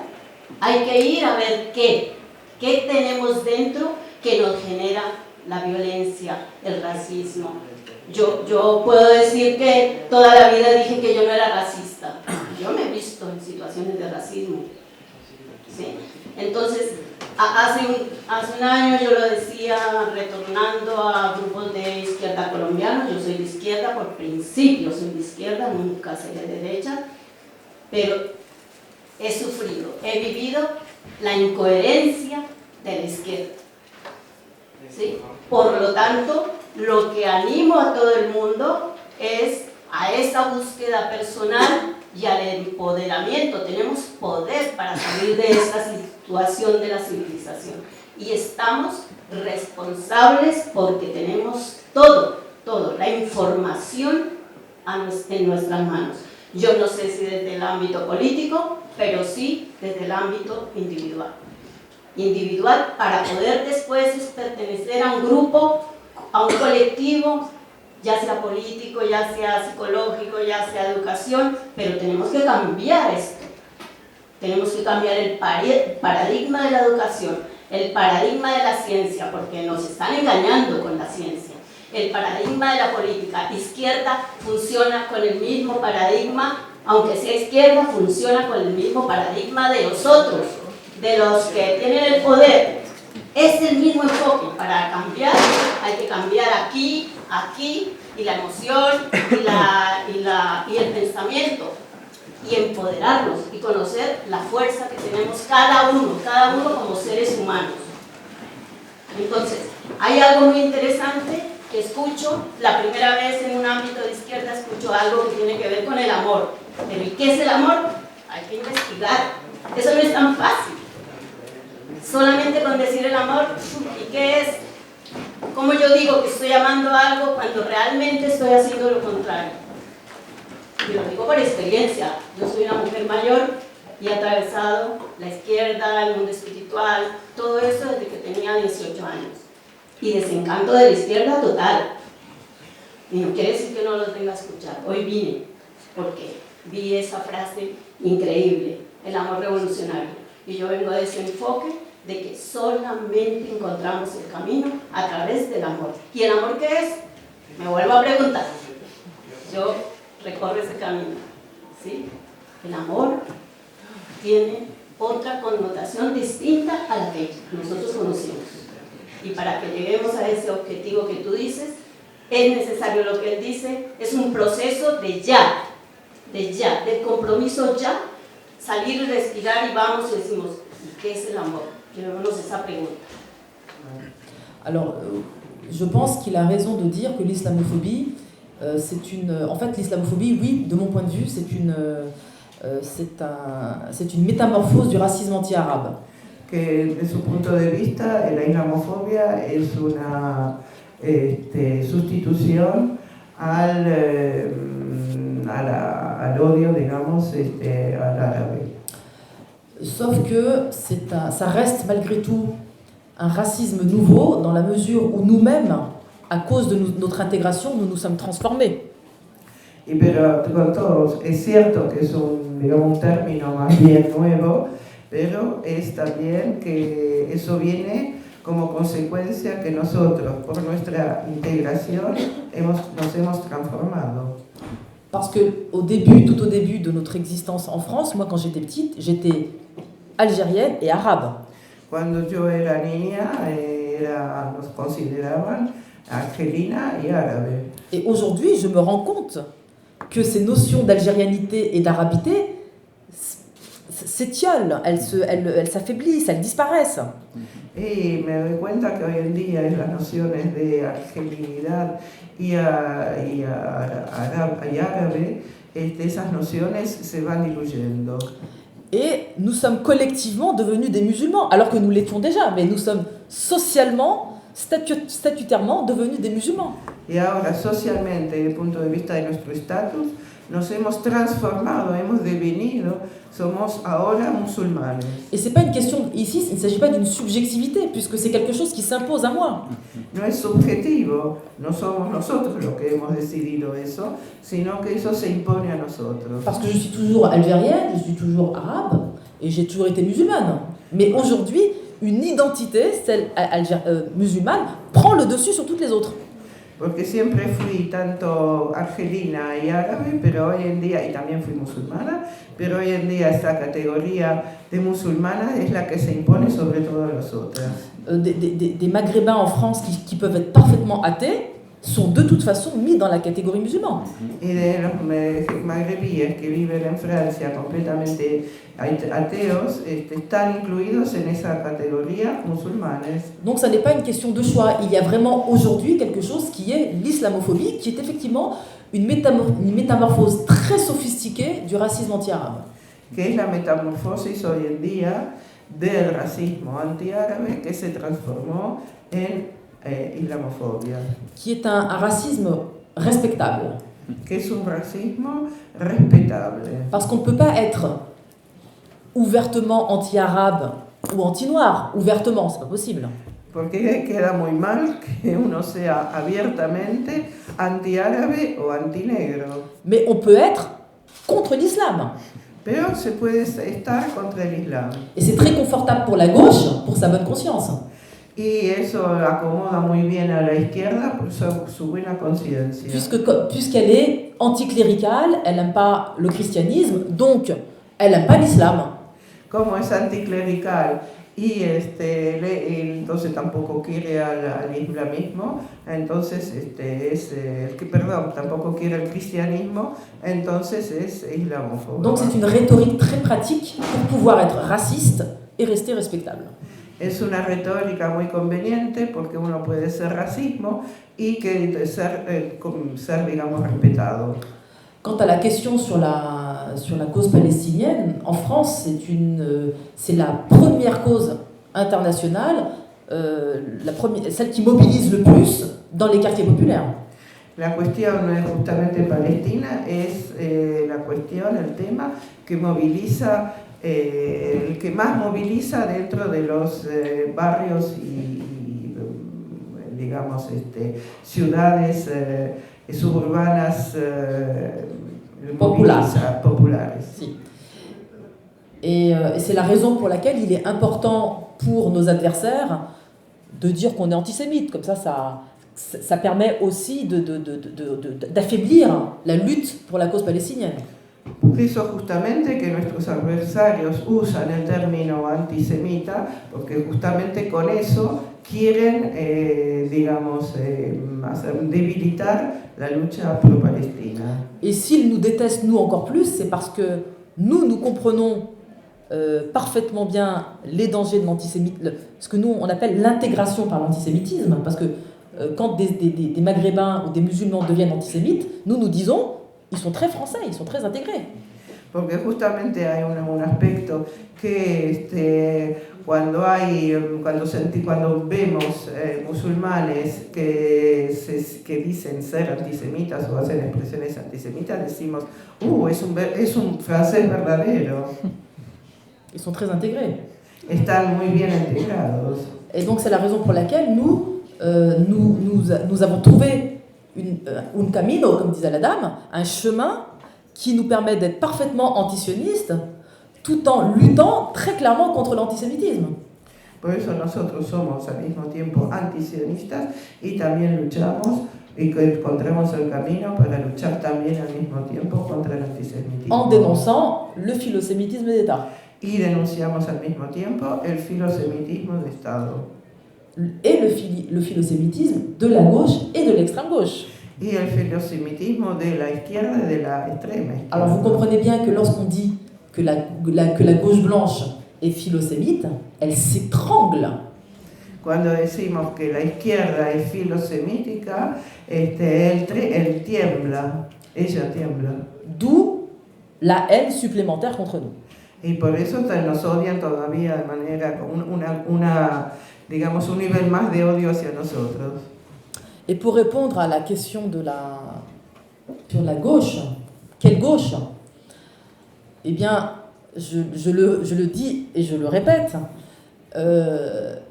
hay que ir a ver qué tenemos dentro que nos genera la violencia, el racismo. Yo puedo decir que toda la vida dije que yo no era racista. Yo me he visto en situaciones de racismo, ¿sí? Entonces, hace un año yo lo decía retornando a grupos de izquierda colombianos. Yo soy de izquierda por principio, soy de izquierda, nunca seré de derecha, pero he sufrido, he vivido la incoherencia de la izquierda, ¿sí? Por lo tanto, lo que animo a todo el mundo es a esta búsqueda personal y al empoderamiento. Tenemos poder para salir de esta situación de la civilización y estamos responsables porque tenemos todo, la información en nuestras manos. Yo no sé si desde el ámbito político, pero sí desde el ámbito individual. Individual para poder después pertenecer a un grupo, a un colectivo, ya sea político, ya sea psicológico, ya sea educación, pero tenemos que cambiar esto. Tenemos que cambiar el paradigma de la educación, el paradigma de la ciencia, porque nos están engañando con la ciencia. El paradigma de la política. Izquierda funciona con el mismo paradigma, aunque sea izquierda, funciona con el mismo paradigma de los otros, de los que tienen el poder. Es el mismo enfoque. Para cambiar hay que cambiar aquí, y la emoción y el pensamiento, y empoderarnos y conocer la fuerza que tenemos cada uno como seres humanos. Entonces, hay algo muy interesante que escucho, la primera vez en un ámbito de izquierda escucho algo que tiene que ver con el amor. Pero ¿y qué es el amor? Hay que investigar. Eso no es tan fácil. Solamente con decir el amor, ¿y qué es? ¿Cómo yo digo que estoy amando algo cuando realmente estoy haciendo lo contrario? Y lo digo por experiencia. Yo soy una mujer mayor y he atravesado la izquierda, el mundo espiritual, todo eso desde que tenía 18 años. Y desencanto de la izquierda total. Y no quiere decir que no lo tenga que escuchar. Hoy vine porque vi esa frase increíble, el amor revolucionario. Y yo vengo de ese enfoque de que solamente encontramos el camino a través del amor. ¿Y el amor qué es? Me vuelvo a preguntar. Yo recorro ese camino, ¿sí? El amor tiene otra connotación distinta a la que nosotros conocemos. Y para que lleguemos a ese objetivo que tú dices, es necesario lo que él dice, es un proceso de ya, del compromiso ya, salir y respirar y vamos y decimos, ¿y qué es el amor? Llevémonos esa pregunta. Alors, je pense qu'il a raison de dire que l'islamophobie, en fait, l'islamophobie, oui, de mon point de vue, c'est une métamorphose du racisme anti-arabe. Que de su punto de vista la islamofobia es una sustitución al odio, digamos, al árabe. Sauf que ça reste malgré tout un racisme nouveau dans la mesure où nous-mêmes, à cause de notre intégration, nous nous sommes transformés. Pero con todos, es cierto que es un término más bien nuevo, pero es también que eso viene como consecuencia que nosotros, por nuestra integración, nos hemos transformado. Parce que tout au début de notre existence en France, moi quand j'étais petite, j'étais algérienne et arabe. Cuando yo era niña, nos consideraban argelina y árabe. Et aujourd'hui, je me rends compte que ces notions d'algérianité et d'arabité s'étiolent, elles s'affaiblissent, elles disparaissent. Y me doy cuenta que hoy en día las nociones de argelinidad y árabe, esas nociones se van diluyendo. Et nous sommes collectivement devenus des musulmans, alors que nous l'étions déjà, mais nous sommes socialement, statutairement devenus des musulmans. Y ahora socialmente, desde el punto de vista de nuestro estatus, nos hemos transformado, hemos devenido, somos ahora musulmanes. Et c'est pas une question, ici, il ne s'agit pas d'une subjectivité, puisque c'est quelque chose qui s'impose à moi. No es subjetivo, no somos nosotros los que hemos decidido eso, sino que eso se impone a nosotros. Parce que je suis toujours algérienne, je suis toujours arabe, et j'ai toujours été musulmane. Mais aujourd'hui, une identité, celle musulmane, prend le dessus sur toutes les autres. Porque siempre fui tanto argelina y árabe, pero hoy en día, y también fui musulmana, pero hoy en día esta categoría de musulmana es la que se impone sobre todas las otras. Des maghrébins en France qui peuvent être parfaitement athées sont de toute façon mis dans la catégorie musulmane. Y de los magrebíes que viven en Francia completamente ateos, están incluidos en esa categoría musulmanes. Donc ça n'est pas une question de choix. Il y a vraiment aujourd'hui quelque chose qui est l'islamophobie, qui est effectivement une métamorphose très sophistiquée du racisme anti-arabe. Que es la metamorfosis hoy en día del racismo antiárabe que se transformó en islamofobia. Qui est un racisme respectable. Que es un racismo respetable. Parce qu'on ne peut pas être ouvertement anti-arabe ou anti-noir. Ouvertement, c'est pas possible. Porque queda muy mal que uno sea abiertamente anti-árabe o anti-negro. Mais on peut être contre l'islam. Pero se puede estar contra el Islam. Et c'est très confortable pour la gauche, pour sa bonne conscience. Y eso acomoda muy bien a la izquierda por su buena conciencia. Puisqu'elle est anticléricale, elle n'aime pas le christianisme, donc elle n'aime pas l'islam. Como es anticlerical y entonces tampoco quiere al islamismo, entonces tampoco quiere el cristianismo, entonces es islamófobo. Donc c'est une rhétorique très pratique pour pouvoir être raciste et rester respectable. Es una retórica muy conveniente porque uno puede ser racismo y que ser digamos, respetado. Quant à la question sur la cause palestinienne, en France, c'est la première cause internationale, celle qui mobilise le plus dans les quartiers populaires. La cuestión no es justamente Palestina, es el tema que moviliza, el que más moviliza dentro de los barrios y digamos, ciudades suburbanas populares. Si. Et c'est la raison pour laquelle il est important pour nos adversaires de dire qu'on est antisémite. Comme ça permet aussi d'affaiblir la lutte pour la cause palestinienne. Por eso justamente que nuestros adversarios usan el término antisemita, porque justamente con eso quieren, debilitar la lucha pro-palestina. Et s'ils nous détestent, nous, encore plus, c'est parce que nous comprenons parfaitement bien les dangers de l'antisémitisme, ce que nous, on appelle l'intégration par l'antisémitisme, parce que quand des Maghrébins ou des musulmans deviennent antisémites, nous disons, ils sont très français, ils sont très intégrés. Porque justamente hay un aspecto que cuando vemos musulmanes que dicen ser antisemitas o hacen expresiones antisemitas, decimos, es un francés verdadero. Ils sont très intégrés. Están muy bien integrados. Et donc c'est la raison pour laquelle nous avons trouvé un camino, comme disait la dame, un chemin qui nous permet d'être parfaitement antisionistes tout en luttant très clairement contre l'antisémitisme. Por eso nosotros somos al mismo tiempo antisionistas y también luchamos y encontramos el camino para luchar también al mismo tiempo contra el antisemitismo. En dénonçant le philosémitisme d'État. Y denunciamos al mismo tiempo el filosemitismo de Estado. Et le philosémitisme de la gauche et de l'extrême gauche. Y el filosemitismo de la izquierda y de la extrema izquierda. Alors vous comprenez bien que lorsqu'on dit que la gauche blanche est philosémite, elle s'étrangle. Cuando decimos que la izquierda es filosemítica, él tiembla, ella tiembla. D'où la haine supplémentaire contre nous. Y por eso nos odian todavía de manera, digamos, un nivel más de odio hacia nosotros. Et pour répondre à la question sur la gauche, Quelle gauche? Eh bien, je le dis et je le répète,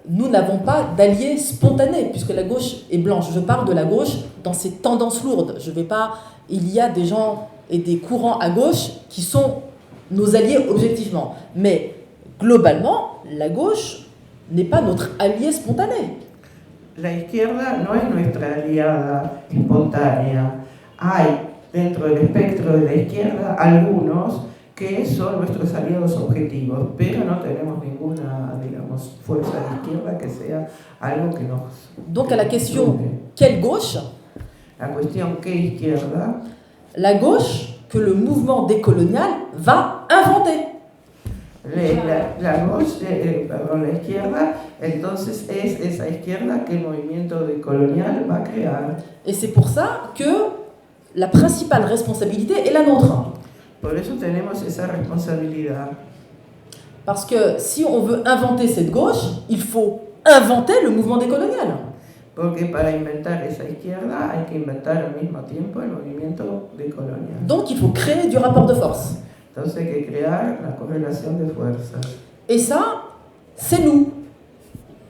nous n'avons pas d'alliés spontanés, puisque la gauche est blanche. Je parle de la gauche dans ses tendances lourdes. Je vais pas... Il y a des gens et des courants à gauche qui sont nos alliés objectivement. Mais globalement, la gauche n'est pas notre allié spontané. La izquierda no es nuestra aliada espontánea. Hay dentro del espectro de la izquierda algunos que son nuestros aliados objetivos, pero no tenemos ninguna, digamos, fuerza de izquierda que sea algo que nos... Donc à la question « quelle gauche ?» La cuestión ¿qué izquierda? La gauche que le mouvement décolonial va inventer. La izquierda, entonces es esa izquierda que el movimiento decolonial va a crear. Et c'est pour ça que la principale responsabilité est la nôtre. Por eso tenemos esa responsabilidad. Parce que si on veut inventer cette gauche, il faut inventer le mouvement décolonial. Porque para inventar esa izquierda hay que inventar al mismo tiempo el movimiento decolonial. Donc il faut créer du rapport de force. Entonces hay que crear la correlación de fuerzas. Et ça, c'est nous.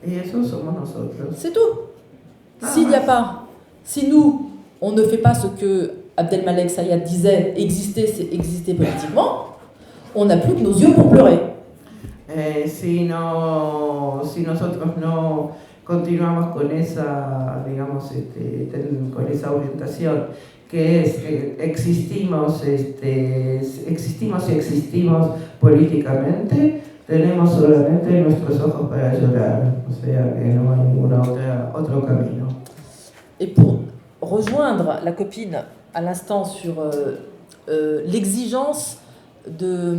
Y eso somos nosotros. C'est tout. S'il n'y a pas, si nous, on ne fait pas ce que Abdelmalek Sayad disait, exister, c'est exister politiquement, on n'a plus que nos yeux pour pleurer. Si nosotros no continuamos con esa, digamos, con esa orientación, que es existimos y existimos políticamente, tenemos solamente nuestros ojos para llorar, o sea que no hay ningún otro camino. Et pour rejoindre la copine à l'instant sur l'exigence de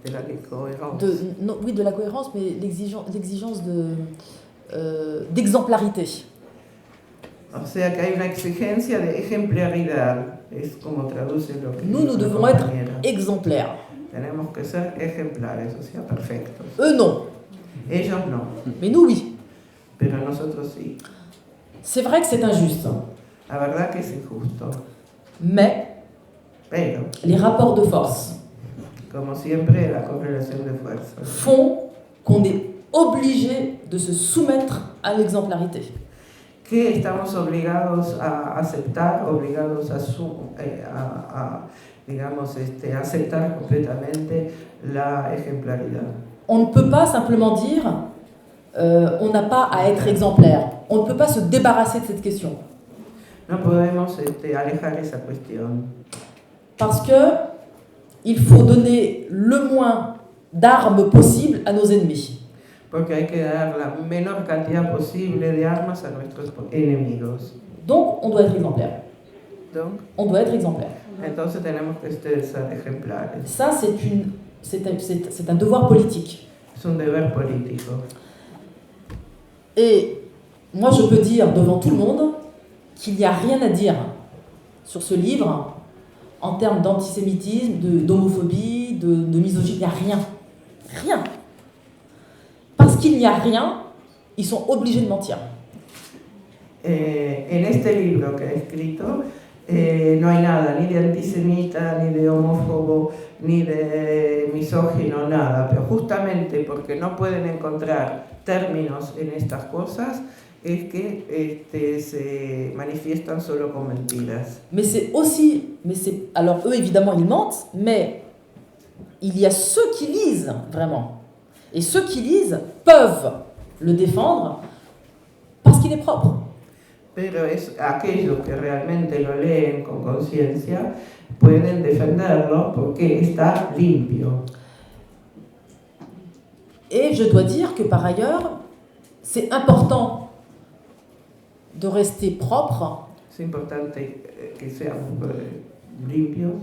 la cohérence. Oui, de la cohérence, mais l'exigence d'exemplarité. O sea que hay una exigencia de ejemplaridad, es como traduce lo que nous devons être exemplaires. Tenemos que ser ejemplares, o sea, perfectos. Eux non. Ellos no. Mais nous oui. Pero nosotros sí. C'est vrai que c'est injuste. La verdad que es injusto. Mais Pero, les rapports de force, como siempre, la correlación de fuerzas font qu'on est obligé de se soumettre à l'exemplarité. Que estamos obligados a aceptar, obligados a digamos, aceptar completamente la ejemplaridad. On ne peut pas simplement dire on n'a pas à être exemplaire. On ne peut pas se débarrasser de cette question. No podemos alejar esa cuestión. Parce que il faut donner le moins d'armes possible à nos ennemis. Porque hay que dar la menor cantidad posible de armas a nuestros enemigos. Donc, on doit être exemplaire. Donc, on doit être exemplaire. Entonces tenemos que ser ejemplares. Ça, c'est un devoir politique. Es un deber político. Et moi, je peux dire devant tout le monde qu'il n'y a rien à dire sur ce livre en termes d'antisémitisme, d'homophobie, de misogynie. Il n'y a rien. Rien. Parce qu'il n'y a rien, ils sont obligés de mentir. En este libro que he escrito no hay nada, ni de antisemita, ni de homófobo, ni de misógino, nada. Pero justamente porque no pueden encontrar términos en estas cosas, es que se manifiestan solo con mentiras. Mais c'est aussi, alors eux évidemment ils mentent, mais il y a ceux qui lisent vraiment. Et ceux qui lisent peuvent le défendre parce qu'il est propre. Pero es aquellos que realmente lo leen con conciencia pueden defenderlo porque está limpio. Et je dois dire que par ailleurs, c'est important de rester propre. C'est importante que seamos limpios.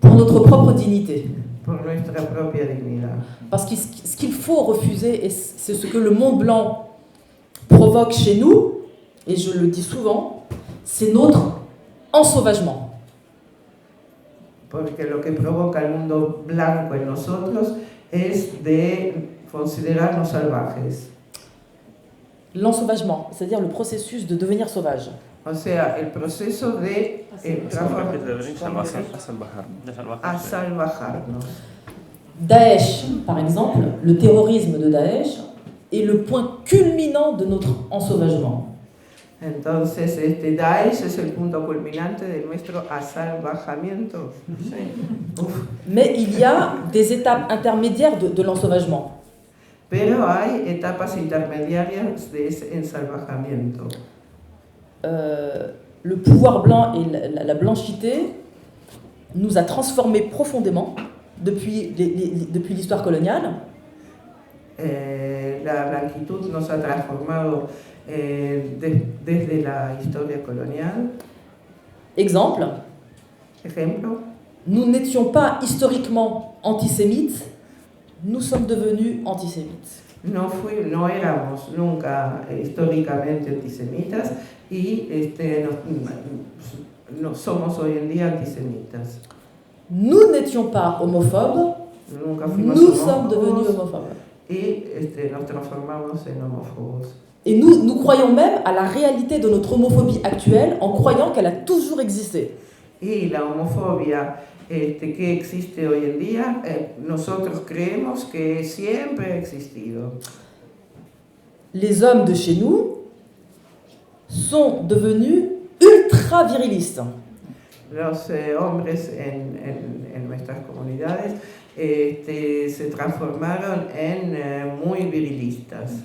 Pour notre propre dignité. Pour nuestra propia dignidad. Parce que ce qu'il faut refuser, et c'est ce que le monde blanc provoque chez nous, et je le dis souvent, c'est notre ensauvagement. Porque lo que provoca el mundo blanco en nosotros es de considerarnos salvajes. L'ensauvagement, c'est-à-dire le processus de devenir sauvage. O sea, el proceso de salvajarnos. Daesh, par exemple, le terrorisme de Daesh est le point culminant de notre ensauvagement. Entonces, Daesh es el punto culminante de nuestro asalvajamiento. Sí. Mais il y a des étapes intermédiaires de l'ensauvagement. Pero hay etapas intermediarias de ese ensalvajamiento. Le pouvoir blanc et la blanchité nous a transformés profondément depuis l'histoire coloniale. La blanquitud nos ha transformado desde la historia colonial. Exemple, Ejemplo, nous n'étions pas historiquement antisémites, nous sommes devenus antisémites. no éramos nunca históricamente antisemitas y no somos hoy en día antisemitas. Nous n'étions pas homophobes, Nunca fuimos nous sommes homófobos devenus homophobes. y nos transformamos en homófobos. Et nous croyons même à la réalité de notre homophobie actuelle en croyant qu'elle a toujours existé. Y la homofobia que existe hoy en día, nosotros creemos que siempre ha existido. Les hommes de chez nous sont devenus ultra virilistes. Los hombres en nuestras comunidades se transformaron en muy virilistas.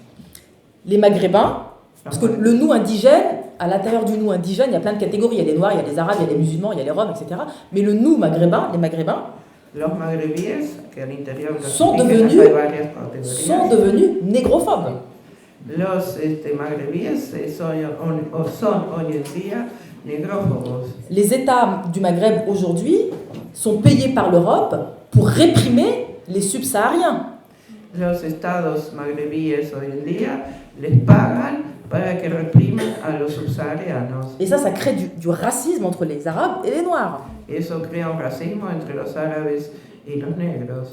Les maghrébins, parce que le nous indigène, à l'intérieur du nous indigène, il y a plein de catégories. Il y a les noirs, il y a les arabes, il y a les musulmans, il y a les roms, etc. Mais le nous maghrébin, les maghrébins, Los magrebíes, que al interior de los sont indígenas devenus, hay varias categorías, négrophobes. los magrebíes son hoy en día negrófobos. Les États du Maghreb aujourd'hui sont payés par l'Europe pour réprimer les subsahariens. Los estados magrebíes hoy en día les pagan para que repriman a los subsaharianos. Et ça crée du racisme entre les Arabes et les Noirs. Eso crea un racismo entre los árabes y los negros.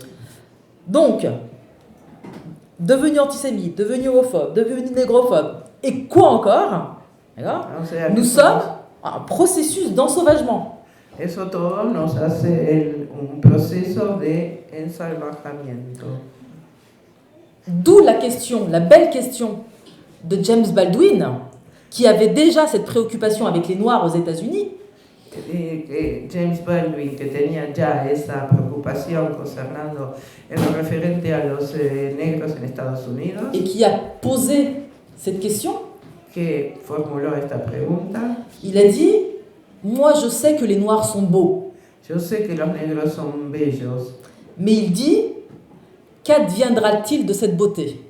Donc, devenus antisémites, devenus homophobes, devenus négrophobes, et quoi encore, d'accord, O sea, nous sommes en processus d'ensauvagement. Eso todo nos hace un proceso de ensalvajamiento. D'où la question, la belle question de James Baldwin, qui avait déjà cette préoccupation avec les Noirs aux États-Unis. James Baldwin, que tenía ya esa preocupación concernando en lo referente a los negros en Estados Unidos, Et qui a posé cette question, que formuló esta pregunta. il a dit « Moi, je sais que les Noirs sont beaux. Yo sé que los negros son bellos, » Mais il dit « Qu'adviendra-t-il de cette beauté ?»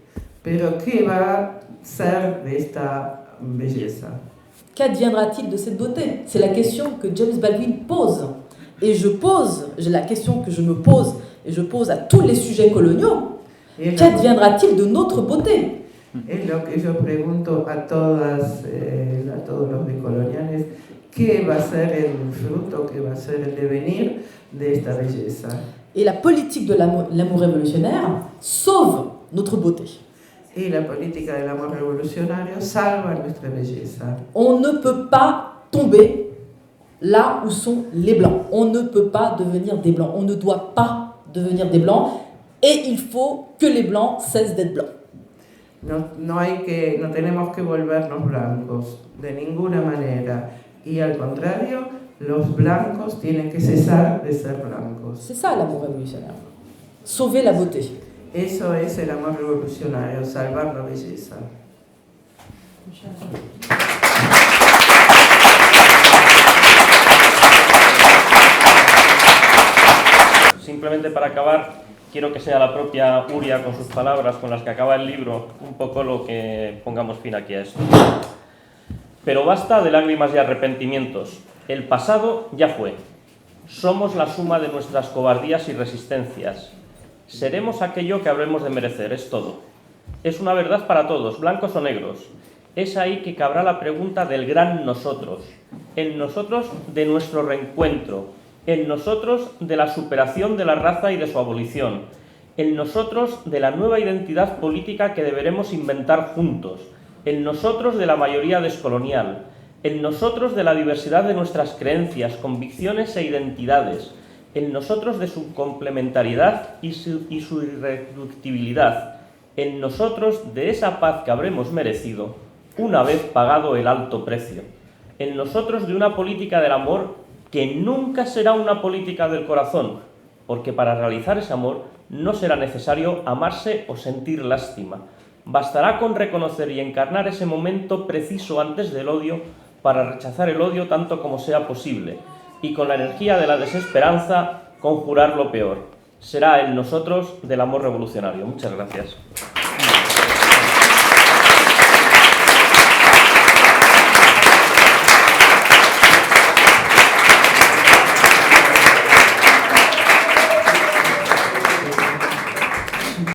pero ¿qué va a ser de esta belleza? Qu'adviendra-t-il de cette beauté? C'est la question que James Baldwin pose. Et la question que je me pose, et je pose à tous les sujets coloniaux, qu'adviendra-t-il de notre beauté? Es lo que yo pregunto a todos los decoloniales, ¿qué va a ser el fruto, qué va a ser el devenir de esta belleza? Et la politique de l'amour révolutionnaire sauve notre beauté. Y la política del amor revolucionario salva nuestra belleza. On ne peut pas tomber là où sont les Blancs. On ne peut pas devenir des Blancs. On ne doit pas devenir des Blancs. Et il faut que les Blancs cessent d'être Blancs. No tenemos que volvernos blancos de ninguna manera. Y al contrario, los blancos tienen que cesar de ser blancos. C'est ça l'amour révolutionnaire. Sauver la beauté. Eso es el amor revolucionario, salvar la belleza. Simplemente para acabar, quiero que sea la propia Uria, con sus palabras, con las que acaba el libro, un poco lo que pongamos fin aquí a esto. Pero basta de lágrimas y arrepentimientos. El pasado ya fue. Somos la suma de nuestras cobardías y resistencias. Seremos aquello que habremos de merecer, es todo. Es una verdad para todos, blancos o negros. Es ahí que cabrá la pregunta del gran nosotros. En nosotros de nuestro reencuentro. En nosotros de la superación de la raza y de su abolición. En nosotros de la nueva identidad política que deberemos inventar juntos. En nosotros de la mayoría descolonial. en nosotros de la diversidad de nuestras creencias, convicciones e identidades, en nosotros de su complementariedad y su irreductibilidad, en nosotros de esa paz que habremos merecido una vez pagado el alto precio, en nosotros de una política del amor que nunca será una política del corazón, porque para realizar ese amor no será necesario amarse o sentir lástima. Bastará con reconocer y encarnar ese momento preciso antes del odio para rechazar el odio tanto como sea posible, y con la energía de la desesperanza conjurar lo peor. Será el nosotros del amor revolucionario. Muchas gracias.